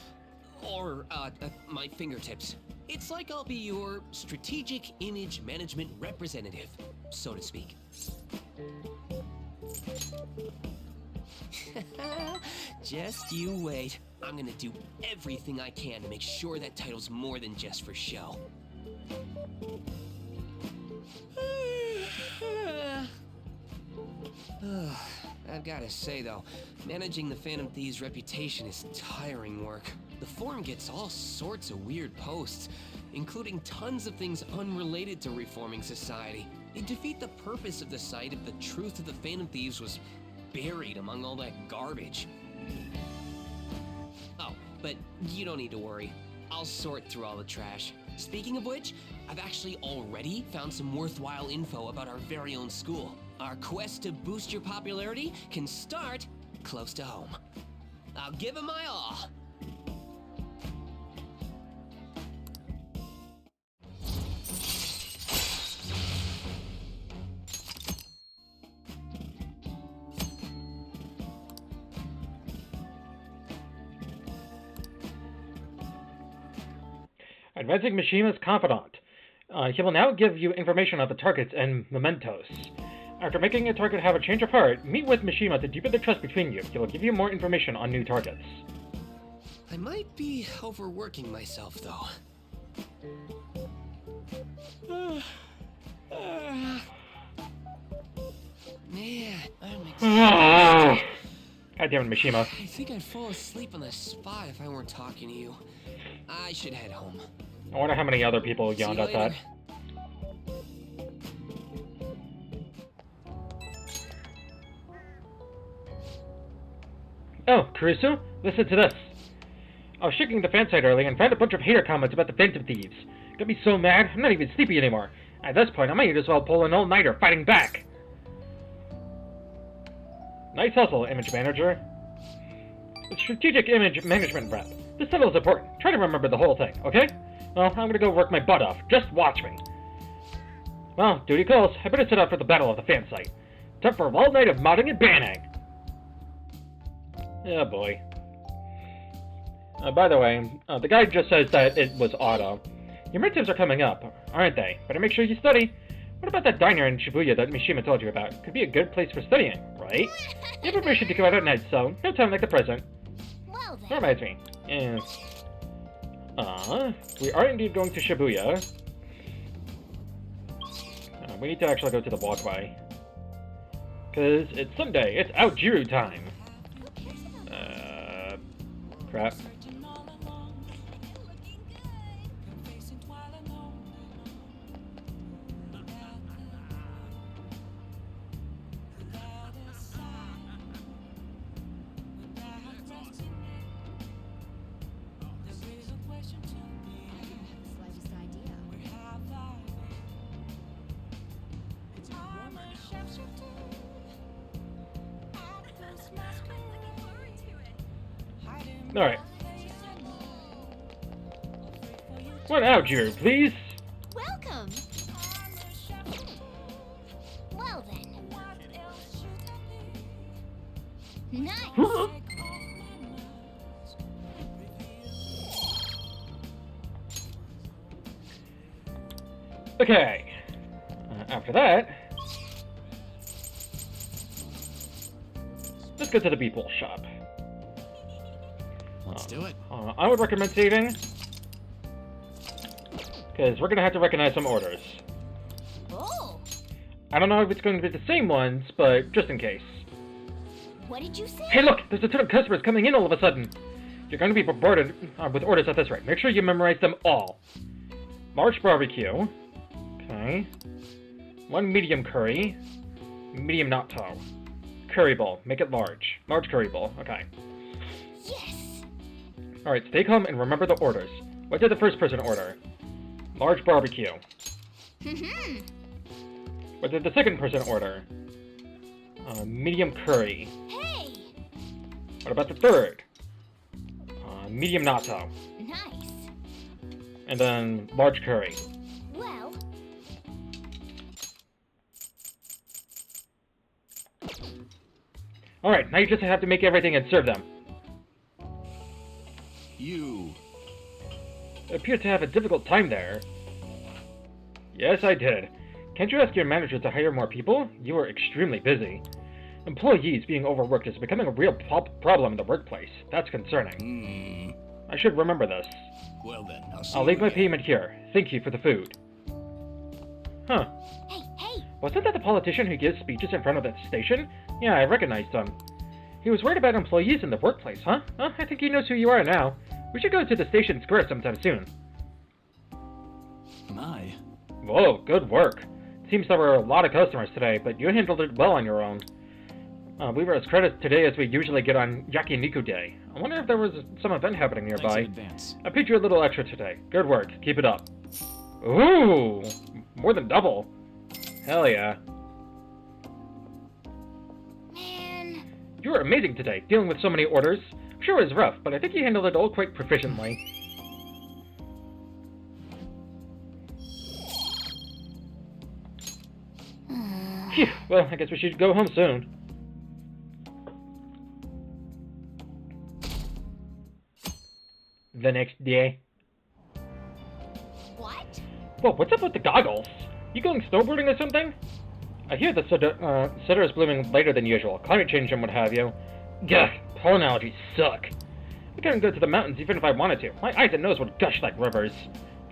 Or, at my fingertips. It's like I'll be your strategic image management representative, so to speak. Just you wait. I'm gonna do everything I can to make sure that title's more than just for show. I've gotta say though, managing the Phantom Thieves' reputation is tiring work. The forum gets all sorts of weird posts, including tons of things unrelated to reforming society. It'd defeat the purpose of the site if the truth of the Phantom Thieves was buried among all that garbage. Oh, but you don't need to worry. I'll sort through all the trash. Speaking of which, I've actually already found some worthwhile info about our very own school. Our quest to boost your popularity can start close to home. I'll give it my all. Advancing Mishima's confidant. He will now give you information on the targets and mementos. After making a target have a change of heart, meet with Mishima to deepen the trust between you. He will give you more information on new targets. I might be overworking myself, though. Man, I'm exhausted. God damn it, Mishima. I think I'd fall asleep on the spot if I weren't talking to you. I should head home. I wonder how many other people See you yawned at that. later. Oh, Kurusu, listen to this. I was checking the fan site earlier and found a bunch of hater comments about the Phantom Thieves. Got me so mad, I'm not even sleepy anymore. At this point, I might as well pull an all-nighter fighting back. Nice hustle, Image Manager. Strategic Image Management Rep. This title is important. Try to remember the whole thing, okay? Well, I'm gonna go work my butt off. Just watch me. Well, duty calls. I better set up for the battle of the fan site. Time for a wild night of modding and banning. Oh boy. By the way, the guy just says that it was auto. Your midterms are coming up, aren't they? Better make sure you study. What about that diner in Shibuya that Mishima told you about? Could be a good place for studying, right? You have permission to go out at night, so no time like the present. Well then. That reminds me. We are indeed going to Shibuya. We need to actually go to the walkway. Because it's Sunday. It's out Jiru time. Crap. Alright. One out, Jiru, please. Welcome. Well then. Nice. Okay. After that, let's go to the Beeple shop. Let's do it. I would recommend saving, because we're going to have to recognize some orders. Oh. I don't know if it's going to be the same ones, but just in case. What did you say? Hey look, there's a ton of customers coming in all of a sudden. You're going to be bombarded with orders at this rate. Make sure you memorize them all. Large barbecue. Okay. One medium curry. Medium natto. Curry bowl. Make it large. Large curry bowl. Okay. Yes. Alright, stay calm and remember the orders. What did the first person order? Large barbecue. What did the second person order? Medium curry. Hey. What about the third? Medium natto. Nice. And then large curry. Well. Alright, now you just have to make everything and serve them. You. Appear to have a difficult time there. Yes, I did. Can't you ask your manager to hire more people? You are extremely busy. Employees being overworked is becoming a real problem in the workplace. That's concerning. I should remember this. Well then, I'll leave my payment here. Thank you for the food. Huh. Hey. Wasn't that the politician who gives speeches in front of the station? Yeah, I recognized him. He was worried about employees in the workplace, huh? Well, I think he knows who you are now. We should go to the station square sometime soon. My. Whoa, good work. Seems there were a lot of customers today, but you handled it well on your own. We were as credits today as we usually get on Yakiniku Day. I wonder if there was some event happening nearby. Thanks in advance. I paid you a little extra today. Good work. Keep it up. Ooh! More than double. Hell yeah. Man. You were amazing today, dealing with so many orders. I'm sure it was rough, but I think you handled it all quite proficiently. Phew, well, I guess we should go home soon. The next day. Whoa, what's up with the goggles? You going snowboarding or something? I hear the cedar is blooming later than usual. Climate change and what have you. Gah, pollen allergies suck. I couldn't go to the mountains even if I wanted to. My eyes and nose would gush like rivers.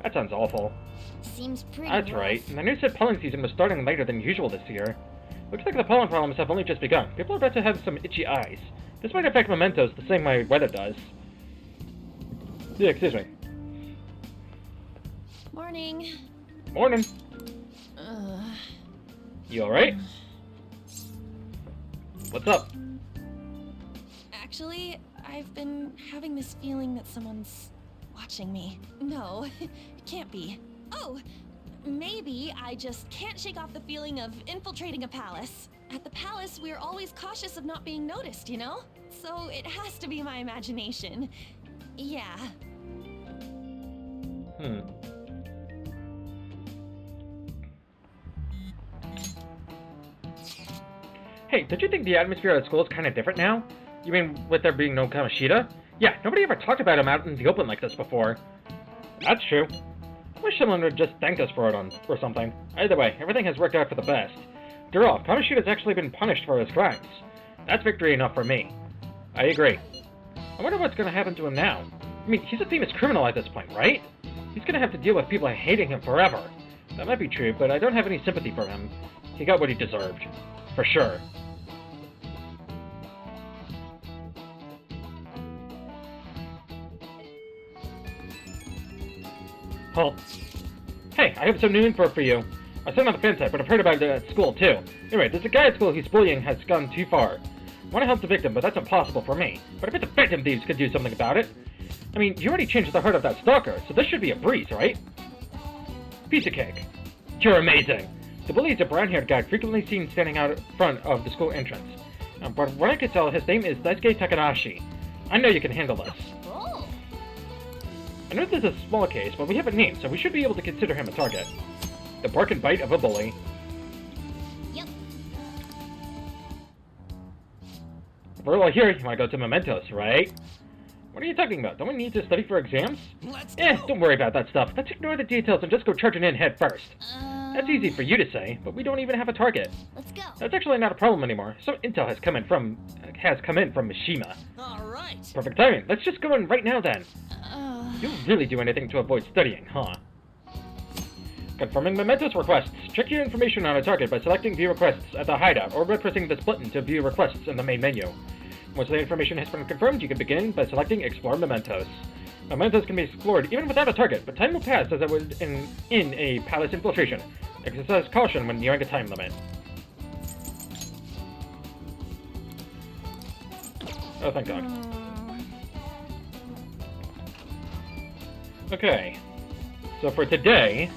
That sounds awful. Seems pretty That's rough. right. The news said pollen season was starting later than usual this year. Looks like the pollen problems have only just begun. People are about to have some itchy eyes. This might affect mementos the same way weather does. Yeah, excuse me. Morning. Morning. You alright? What's up? Actually, I've been having this feeling that someone's watching me. No, it can't be. Oh, maybe I just can't shake off the feeling of infiltrating a palace. At the palace, we're always cautious of not being noticed, you know? So it has to be my imagination. Yeah. Hey, don't you think the atmosphere at school is kind of different now? You mean with there being no Kamoshida? Yeah, nobody ever talked about him out in the open like this before. That's true. I wish someone would just thank us for it or something. Either way, everything has worked out for the best. After all, Kamoshida's actually been punished for his crimes. That's victory enough for me. I agree. I wonder what's going to happen to him now. I mean, he's a famous criminal at this point, right? He's going to have to deal with people hating him forever. That might be true, but I don't have any sympathy for him. He got what he deserved. For sure. Halt. Hey, I have some new info for you. I saw it on the fan site, but I've heard about it at school too. Anyway, there's a guy at school whose bullying has gone too far. I want to help the victim, but that's impossible for me. But I bet the Phantom Thieves could do something about it. I mean, you already changed the heart of that stalker, so this should be a breeze, right? Piece of cake. You're amazing. The bully is a brown-haired guy frequently seen standing out front of the school entrance. But what I can tell, his name is Daisuke Takanashi. I know you can handle this. Oh. I know this is a small case, but we have a name, so we should be able to consider him a target. The bark and bite of a bully. Yep. If we're all here, you want to go to Mementos, right? What are you talking about? Don't we need to study for exams? Let's go. Don't worry about that stuff. Let's ignore the details and just go charging in head first. That's easy for you to say, but we don't even have a target. Let's go. That's actually not a problem anymore. Some intel has come in from Mishima. All right. Perfect timing. Let's just go in right now then. You'll really do anything to avoid studying, huh? Confirming Mementos requests. Check your information on a target by selecting View Requests at the hideout or by pressing this button to view requests in the main menu. Once the information has been confirmed, you can begin by selecting Explore Mementos. Mementos can be explored even without a target, but time will pass as it would in a palace infiltration. Exercise caution when nearing a time limit. Oh, thank God. Okay. So for today,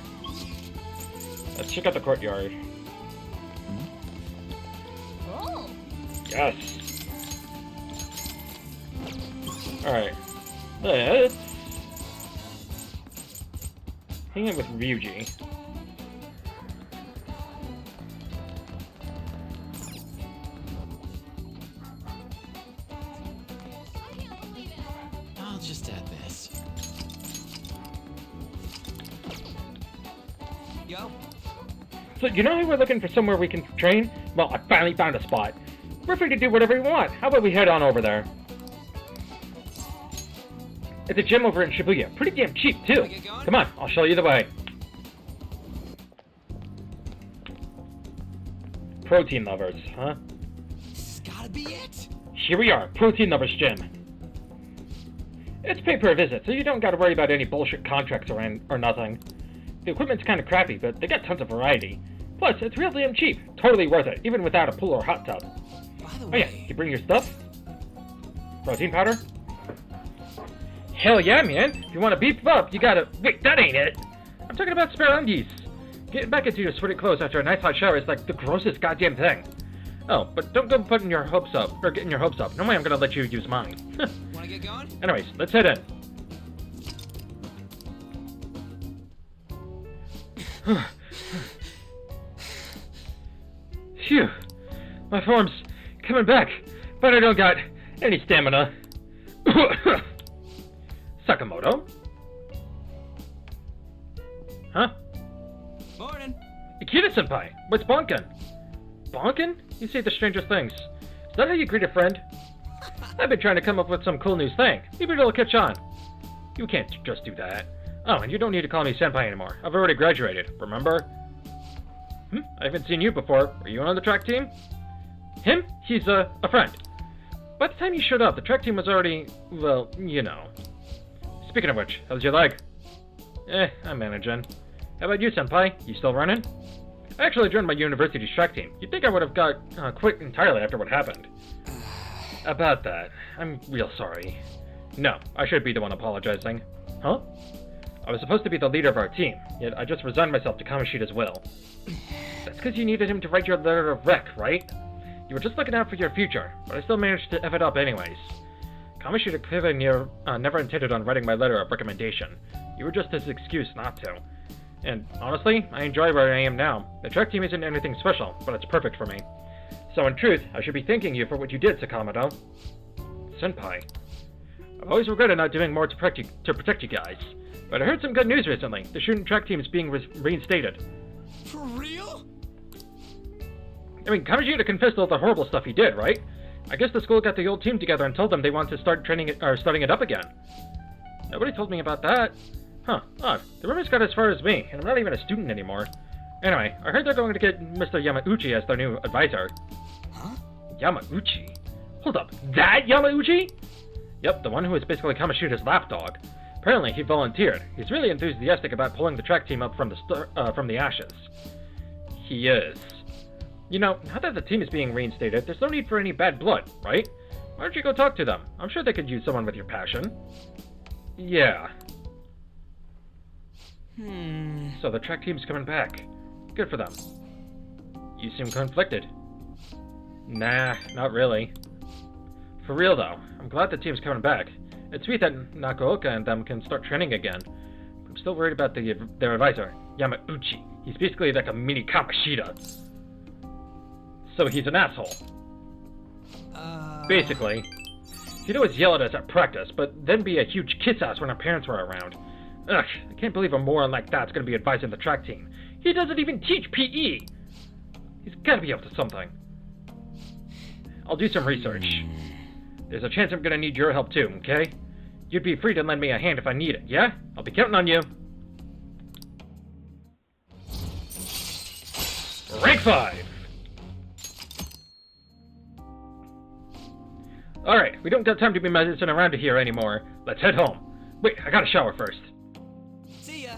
let's check out the courtyard. Oh. Yes. Alright. Let's hang out with Ryuji. I'll just add this. Yo. So, you know how we're looking for somewhere we can train? Well, I finally found a spot. We're free to do whatever we want. How about we head on over there? It's a gym over in Shibuya. Pretty damn cheap, too. Wanna get going? Come on, I'll show you the way. Protein lovers, huh? This has gotta be it. Here we are, Protein Lovers Gym. It's pay per visit, so you don't gotta worry about any bullshit contracts or nothing. The equipment's kinda crappy, but they got tons of variety. Plus, it's real damn cheap. Totally worth it, even without a pool or hot tub. By the Oh yeah, way, you bring your stuff? Protein powder? Hell yeah, man! If you want to beef up, you gotta... Wait, that ain't it! I'm talking about spare undies! Getting back into your sweaty clothes after a nice hot shower is like the grossest goddamn thing. Oh, but don't go getting your hopes up. No way I'm gonna let you use mine. wanna get going? Anyways, let's head in. Phew. My form's coming back, but I don't got any stamina. Sakamoto? Huh? friend? Akita-senpai, what's bonkin? Bonkin? You say the strangest things. Is that how you greet a friend? I've been trying to come up with some cool new slang. Maybe it'll catch on. You can't just do that. Oh, and you don't need to call me senpai anymore. I've already graduated, remember? I haven't seen you before. Are you on the track team? Him? He's a friend. By the time you showed up, the track team was already, well, you know. Speaking of which, how's your leg? I'm managing. How about you, senpai? You still running? I actually joined my university's track team. You'd think I would have got quit entirely after what happened. About that, I'm real sorry. No, I should be the one apologizing. Huh? I was supposed to be the leader of our team, yet I just resigned myself to Kamoshida's will. That's because you needed him to write your letter of rec, right? You were just looking out for your future, but I still managed to F it up anyways. Kamoshida clearly never intended on writing my letter of recommendation. You were just his excuse not to. And honestly, I enjoy where I am now. The track team isn't anything special, but it's perfect for me. So in truth, I should be thanking you for what you did, Sakamoto. Senpai. I've always regretted not doing more to protect you guys. But I heard some good news recently. The student track team is being reinstated. For real? I mean, Kamoshida confessed all the horrible stuff he did, right? I guess the school got the old team together and told them they want to start starting it up again. Nobody told me about that. Huh, odd. The rumors got as far as me, and I'm not even a student anymore. Anyway, I heard they're going to get Mr. Yamauchi as their new advisor. Huh? Yamauchi? Hold up, that Yamauchi? Yep, the one who is basically Kamoshida's lapdog. Apparently, he volunteered. He's really enthusiastic about pulling the track team up from the ashes. He is. You know, now that the team is being reinstated, there's no need for any bad blood, right? Why don't you go talk to them? I'm sure they could use someone with your passion. Yeah. So the track team's coming back. Good for them. You seem conflicted. Nah, not really. For real though, I'm glad the team's coming back. It's sweet that Nakaoka and them can start training again. But I'm still worried about their advisor, Yamauchi. He's basically like a mini Kamoshida. So he's an asshole. Basically. He'd always yell at us at practice, but then be a huge kiss-ass when our parents were around. Ugh, I can't believe a moron like that's gonna be advising the track team. He doesn't even teach PE! He's gotta be up to something. I'll do some research. There's a chance I'm gonna need your help too, okay? You'd be free to lend me a hand if I need it, yeah? I'll be counting on you. Rank 5! Alright, we don't got time to be messing around here anymore. Let's head home. Wait, I gotta shower first. See ya.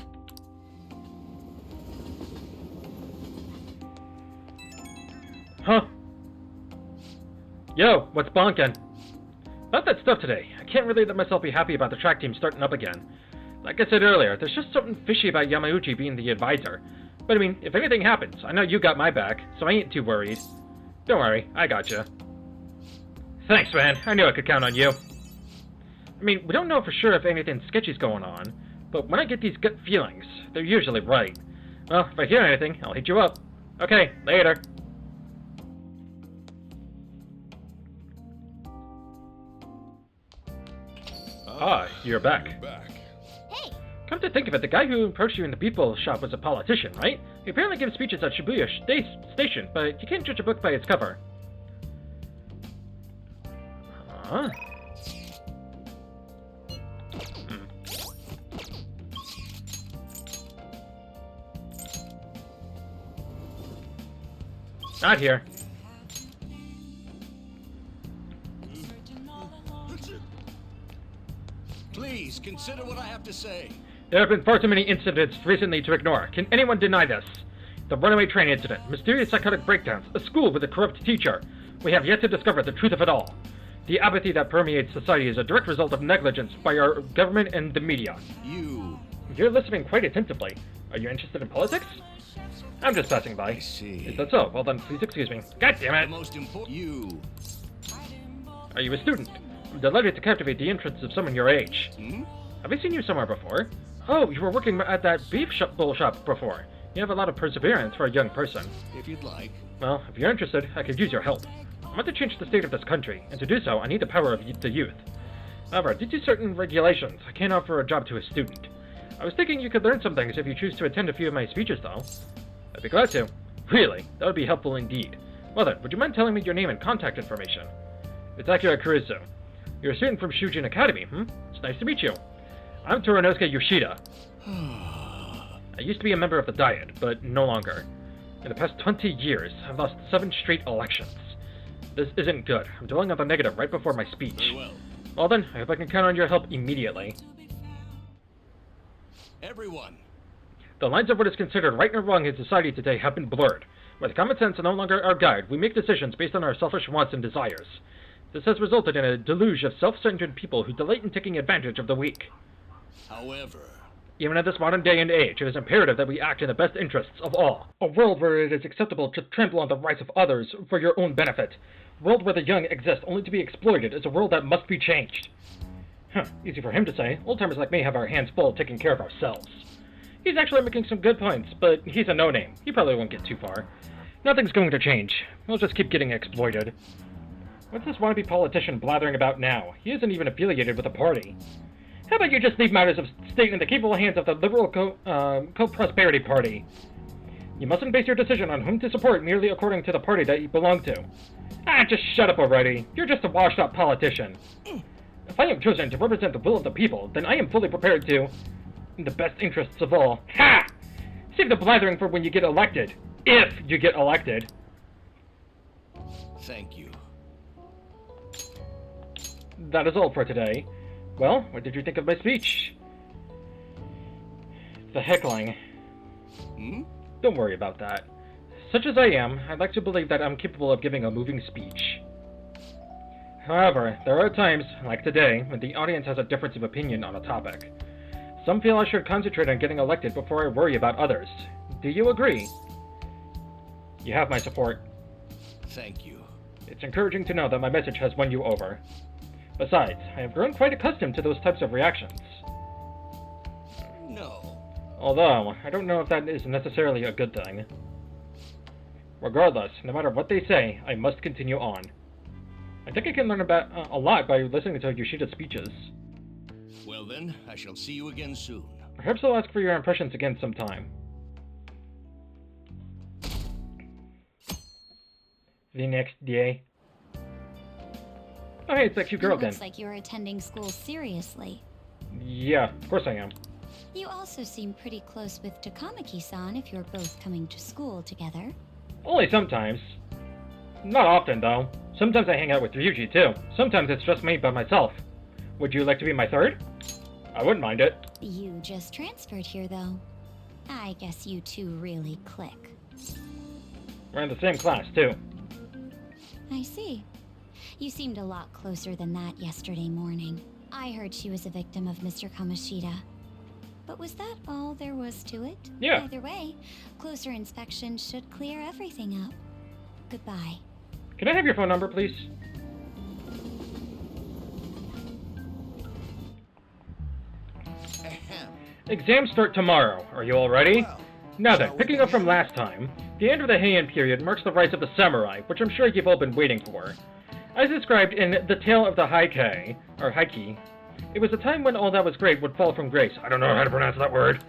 Huh? Yo, what's bonkin'? About that stuff today, I can't really let myself be happy about the track team starting up again. Like I said earlier, there's just something fishy about Yamauchi being the advisor. But I mean, if anything happens, I know you got my back, so I ain't too worried. Don't worry, I gotcha. Thanks, man. I knew I could count on you. I mean, we don't know for sure if anything sketchy's going on, but when I get these gut feelings, they're usually right. Well, if I hear anything, I'll hit you up. Okay, later. You're back. Hey! Come to think of it, the guy who approached you in the Beeple shop was a politician, right? He apparently gives speeches at Shibuya Station, but you can't judge a book by its cover. Huh? Not here. Please, consider what I have to say. There have been far too many incidents recently to ignore. Can anyone deny this? The runaway train incident, mysterious psychotic breakdowns, a school with a corrupt teacher. We have yet to discover the truth of it all. The apathy that permeates society is a direct result of negligence by our government and the media. You're listening quite attentively. Are you interested in politics? I'm just passing by. I see. Is that so? Well then, please excuse me. God damn it! The most important. Are you a student? I'm delighted to captivate the interest of someone your age. Have I seen you somewhere before? Oh, you were working at that bowl shop before. You have a lot of perseverance for a young person. If you'd like. Well, if you're interested, I could use your help. I want to change the state of this country, and to do so, I need the power of the youth. However, due to certain regulations, I can't offer a job to a student. I was thinking you could learn some things if you choose to attend a few of my speeches, though. I'd be glad to. Really? That would be helpful indeed. Well then, would you mind telling me your name and contact information? It's Akira Kurusu. You're a student from Shujin Academy, It's nice to meet you. I'm Torinosuke Yoshida. I used to be a member of the Diet, but no longer. In the past 20 years, I've lost 7 straight elections. This isn't good. I'm dwelling on the negative right before my speech. Very well. Well then, I hope I can count on your help immediately. Everyone. The lines of what is considered right and wrong in society today have been blurred. With common sense no longer our guide, we make decisions based on our selfish wants and desires. This has resulted in a deluge of self-centered people who delight in taking advantage of the weak. However, Even in this modern day and age, it is imperative that we act in the best interests of all. A world where it is acceptable to trample on the rights of others for your own benefit. A world where the young exist only to be exploited is a world that must be changed. Easy for him to say. Old-timers like me have our hands full taking care of ourselves. He's actually making some good points, but he's a no-name. He probably won't get too far. Nothing's going to change. We'll just keep getting exploited. What's this wannabe politician blathering about now? He isn't even affiliated with the party. How about you just leave matters of state in the capable hands of the Liberal Co-Prosperity Party? You mustn't base your decision on whom to support merely according to the party that you belong to. Just shut up already. You're just a washed-up politician. If I am chosen to represent the will of the people, then I am fully prepared to, in the best interests of all. Ha! Save the blathering for when you get elected. If you get elected. thank you. That is all for today. Well, what did you think of my speech? The heckling. Don't worry about that. Such as I am, I'd like to believe that I'm capable of giving a moving speech. However, there are times, like today, when the audience has a difference of opinion on a topic. Some feel I should concentrate on getting elected before I worry about others. Do you agree? You have my support. Thank you. It's encouraging to know that my message has won you over. Besides, I have grown quite accustomed to those types of reactions. No. Although, I don't know if that is necessarily a good thing. Regardless, no matter what they say, I must continue on. I think I can learn about a lot by listening to Yoshida's speeches. Well then, I shall see you again soon. Perhaps I'll ask for your impressions again sometime. The next day. Oh hey, it's that cute girl again. Looks like you're attending school seriously. Yeah, of course I am. You also seem pretty close with Takamaki-san if you're both coming to school together. Only sometimes. Not often, though. Sometimes I hang out with Ryuji, too. Sometimes it's just me by myself. Would you like to be my third? I wouldn't mind it. You just transferred here, though. I guess you two really click. We're in the same class, too. I see. You seemed a lot closer than that yesterday morning. I heard she was a victim of Mr. Kamoshida. But was that all there was to it? Yeah. Either way, closer inspection should clear everything up. Goodbye. Can I have your phone number, please? Ahem. Exams start tomorrow. Are you all ready? Well, Now then, shall we picking up from begin? last time, the end of the Heian period marks the rise of the samurai, which I'm sure you've all been waiting for. As described in The Tale of the Heike, it was a time when all that was great would fall from grace. I don't know how to pronounce that word.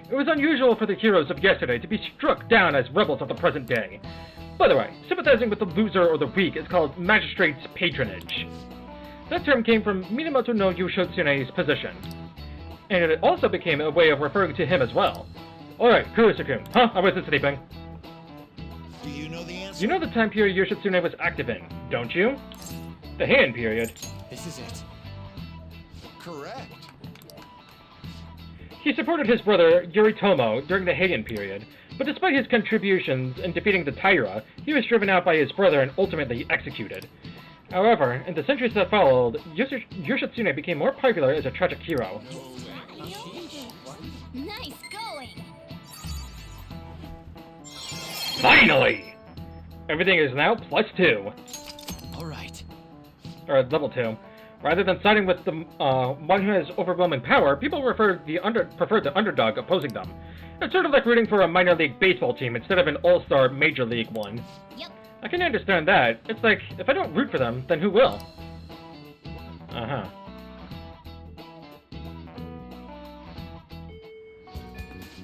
It was unusual for the heroes of yesterday to be struck down as rebels of the present day. By the way, sympathizing with the loser or the weak is called magistrate's patronage. That term came from Minamoto no Yoshitsune's position, and it also became a way of referring to him as well. Alright, Kurusu-kun. I wasn't sleeping. Do you know the answer? You know the time period Yoshitsune was active in, don't you? The Heian period. This is it. Correct. He supported his brother, Yoritomo, during the Heian period, but despite his contributions in defeating the Taira, he was driven out by his brother and ultimately executed. However, in the centuries that followed, Yoshitsune became more popular as a tragic hero. Nice going! Finally! Everything is now +2. All right. Or level 2. Rather than siding with the one who has overwhelming power, people prefer the underdog opposing them. It's sort of like rooting for a minor league baseball team instead of an all-star major league one. Yep. I can understand that. It's like, if I don't root for them, then who will? Uh-huh.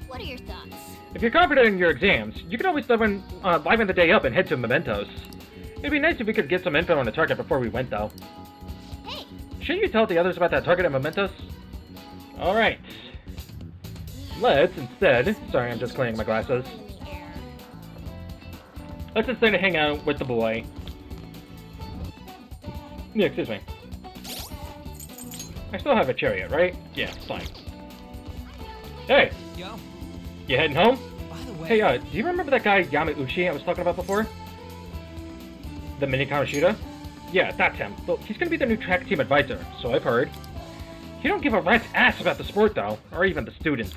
What are your thoughts? If you're confident in your exams, you can always liven the day up and head to Mementos. It'd be nice if we could get some info on the target before we went, though. Hey! Shouldn't you tell the others about that target at Mementos? Alright. Let's instead... Sorry, I'm just cleaning my glasses. Let's instead hang out with the boy. Yeah, excuse me. I still have a chariot, right? Yeah, it's fine. Hey! Yo, You heading home? by the way... Hey, do you remember that guy Yamauchi I was talking about before? The mini Kamoshida? Yeah, that's him. Well, he's gonna be the new track team advisor, so I've heard. He don't give a rat's ass about the sport, though, or even the students.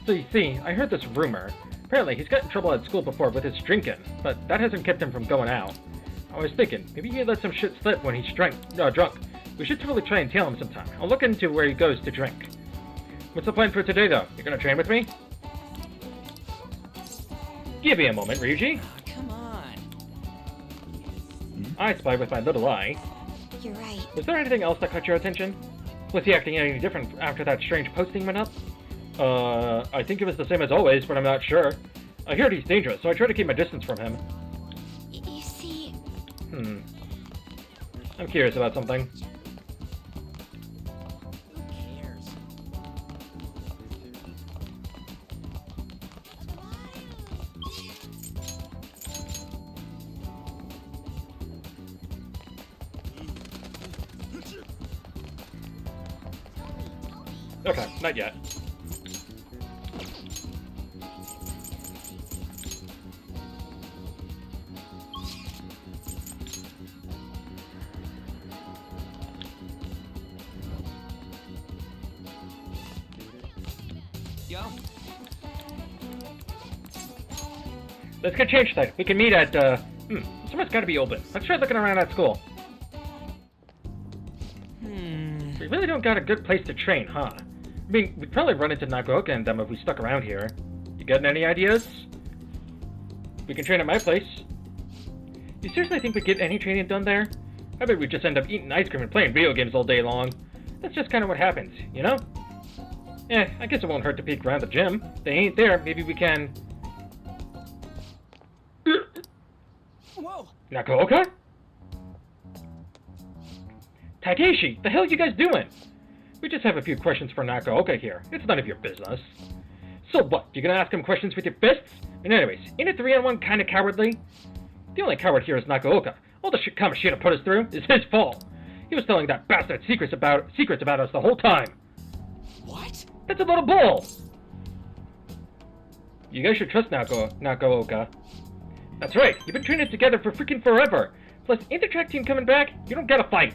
So you see, I heard this rumor. Apparently, he's got in trouble at school before with his drinking, but that hasn't kept him from going out. I was thinking, maybe he let some shit slip when he's drunk. We should totally try and tail him sometime. I'll look into where he goes to drink. What's the plan for today, though? You gonna train with me? Give me a moment, Ryuji. Oh, come on. I spy with my little eye. You're right. Was there anything else that caught your attention? Was he acting any different after that strange posting went up? I think it was the same as always, but I'm not sure. I heard he's dangerous, so I try to keep my distance from him. You see... I'm curious about something. Who cares? Okay, not yet. Yo, Let's get changed then. We can meet at, someone's gotta be open. Let's try looking around at school. We really don't got a good place to train, huh? I mean, we'd probably run into Nagaoka and them if we stuck around here. You got any ideas? We can train at my place. You seriously think we get any training done there? I bet we just end up eating ice cream and playing video games all day long. That's just kind of what happens, you know? I guess it won't hurt to peek around the gym. If they ain't there, maybe we can... whoa! Nagaoka? Takeshi, the hell are you guys doing? We just have a few questions for Nagaoka here. It's none of your business. So what, you gonna ask him questions with your fists? And anyways, ain't a 3-on-1 kinda cowardly? The only coward here is Nagaoka. All the shit Kamoshida put us through is his fault. He was telling that bastard secrets about us the whole time. What? That's a little bull! You guys should trust Nagaoka. That's right, you've been training together for freaking forever. Plus, ain't the track team coming back? You don't gotta fight.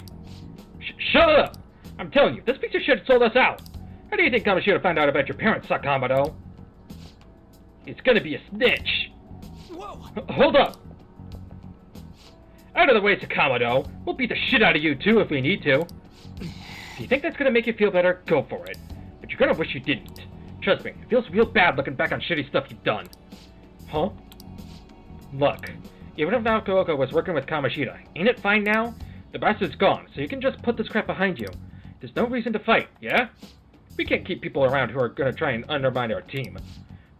Shut up! I'm telling you, this piece of shit sold us out. How do you think Kamoshida found out about your parents, Sakamoto? It's gonna be a snitch. Whoa! Hold up! Out of the way, Sakamoto. We'll beat the shit out of you too if we need to. If you think that's gonna make you feel better, go for it. But you're gonna wish you didn't. Trust me, it feels real bad looking back on shitty stuff you've done. Huh? Look, even if Nagaoka was working with Kamoshida, ain't it fine now? The bastard's gone, so you can just put this crap behind you. There's no reason to fight, yeah? We can't keep people around who are gonna try and undermine our team.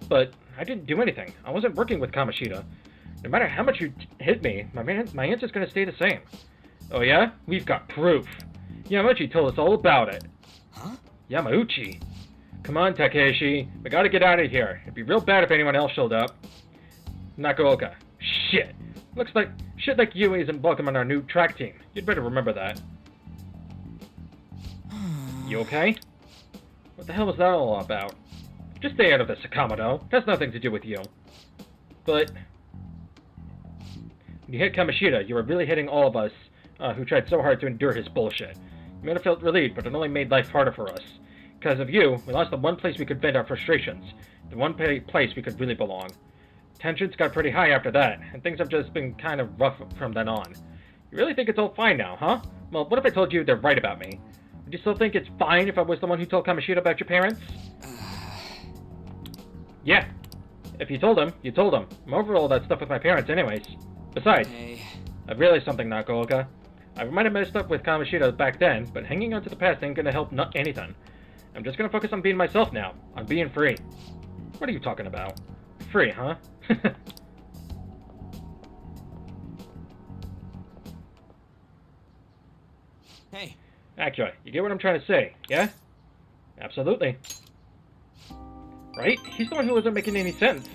But I didn't do anything. I wasn't working with Kamoshida. No matter how much you hit me, my answer's gonna stay the same. Oh yeah? We've got proof. Yamauchi told us all about it. Huh? Yamauchi? Come on, Takeshi. We gotta get out of here. It'd be real bad if anyone else showed up. Nagaoka. Shit. Looks like shit like you isn't welcome on our new track team. You'd better remember that. You okay? What the hell was that all about? Just stay out of this, Sakamoto. That's nothing to do with you. But... when you hit Kamoshida, you were really hitting all of us who tried so hard to endure his bullshit. You may have felt relieved, but it only made life harder for us. Because of you, we lost the one place we could vent our frustrations. The one place we could really belong. Tensions got pretty high after that, and things have just been kind of rough from then on. You really think it's all fine now, huh? Well, what if I told you they're right about me? Would you still think it's fine if I was the one who told Kamoshida about your parents? Yeah. If you told him, you told him. I'm over all that stuff with my parents anyways. Besides, I've realized something, Nagaoka. I might have messed up with Kamoshida back then, but hanging on to the past ain't gonna help anything. I'm just gonna focus on being myself now, on being free. What are you talking about? Free, huh? Hey, Actually, you get what I'm trying to say, yeah? Absolutely. Right? He's the one who wasn't making any sense.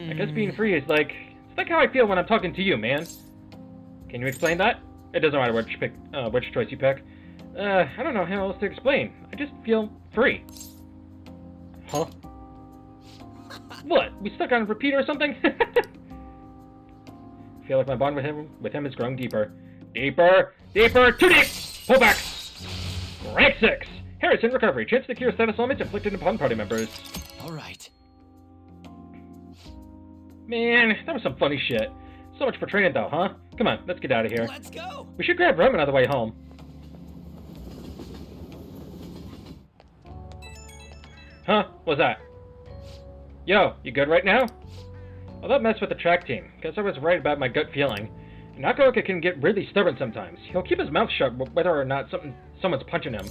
I guess being free is like... It's like how I feel when I'm talking to you, man. Can you explain that? It doesn't matter which choice you pick. I don't know how else to explain. I just feel free. Huh? What? We stuck on repeat or something? I feel like my bond with him is growing deeper. Deeper! Deeper! Too deep! Pull back! Rank 6! Harrison recovery. Chance to cure status elements inflicted upon party members. Alright. Man, that was some funny shit. So much for training though, huh? Come on, let's get out of here. let's go! We should grab ramen on the way home. Huh? What's that? Yo, you good right now? Well, that messed with the track team. Guess I was right about my gut feeling. Nakaoka can get really stubborn sometimes. He'll keep his mouth shut whether or not someone's punching him.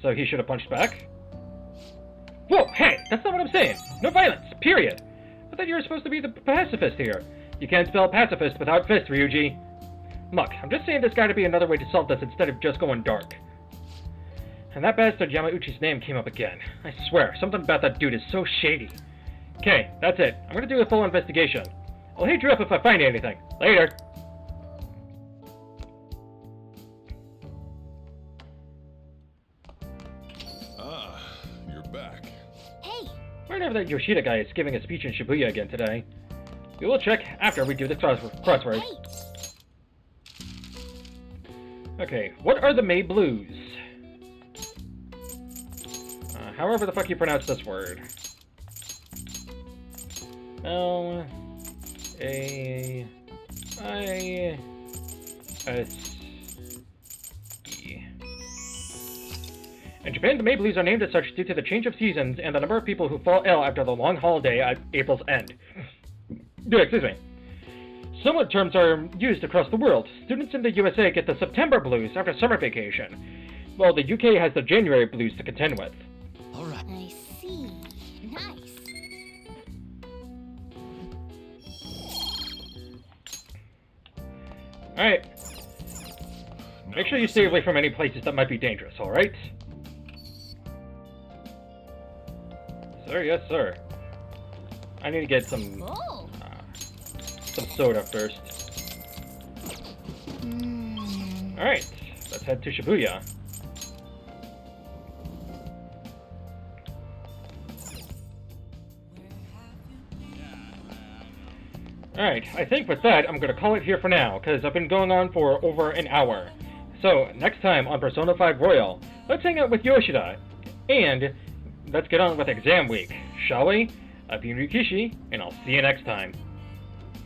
So he should have punched back? Whoa, hey, that's not what I'm saying. No violence, period. I thought you were supposed to be the pacifist here. You can't spell pacifist without fist, Ryuji. Look, I'm just saying there's gotta be another way to solve this instead of just going dark. And that bastard Yamauchi's name came up again. I swear, something about that dude is so shady. Okay, that's it. I'm gonna do a full investigation. I'll hit you up if I find anything. Later. Ah, you're back. Hey, Whenever that Yoshida guy is giving a speech in Shibuya again today. We will check after we do the crossword. hey! Okay, what are the May Blues? However the fuck you pronounce this word. L A I S E. In Japan, the May Blues are named as such due to the change of seasons and the number of people who fall ill after the long holiday at April's end. Excuse me. Similar terms are used across the world. Students in the USA get the September Blues after summer vacation, while the UK has the January Blues to contend with. Alright. I see. Nice. Alright. Make sure you stay away from any places that might be dangerous, alright? Sir, yes, sir. I need to get some Oh. soda first. Alright, let's head to Shibuya. Alright, I think with that, I'm going to call it here for now, because I've been going on for over an hour. So, next time on Persona 5 Royal, let's hang out with Yoshida, and let's get on with exam week, shall we? I've been Ryukishi, and I'll see you next time.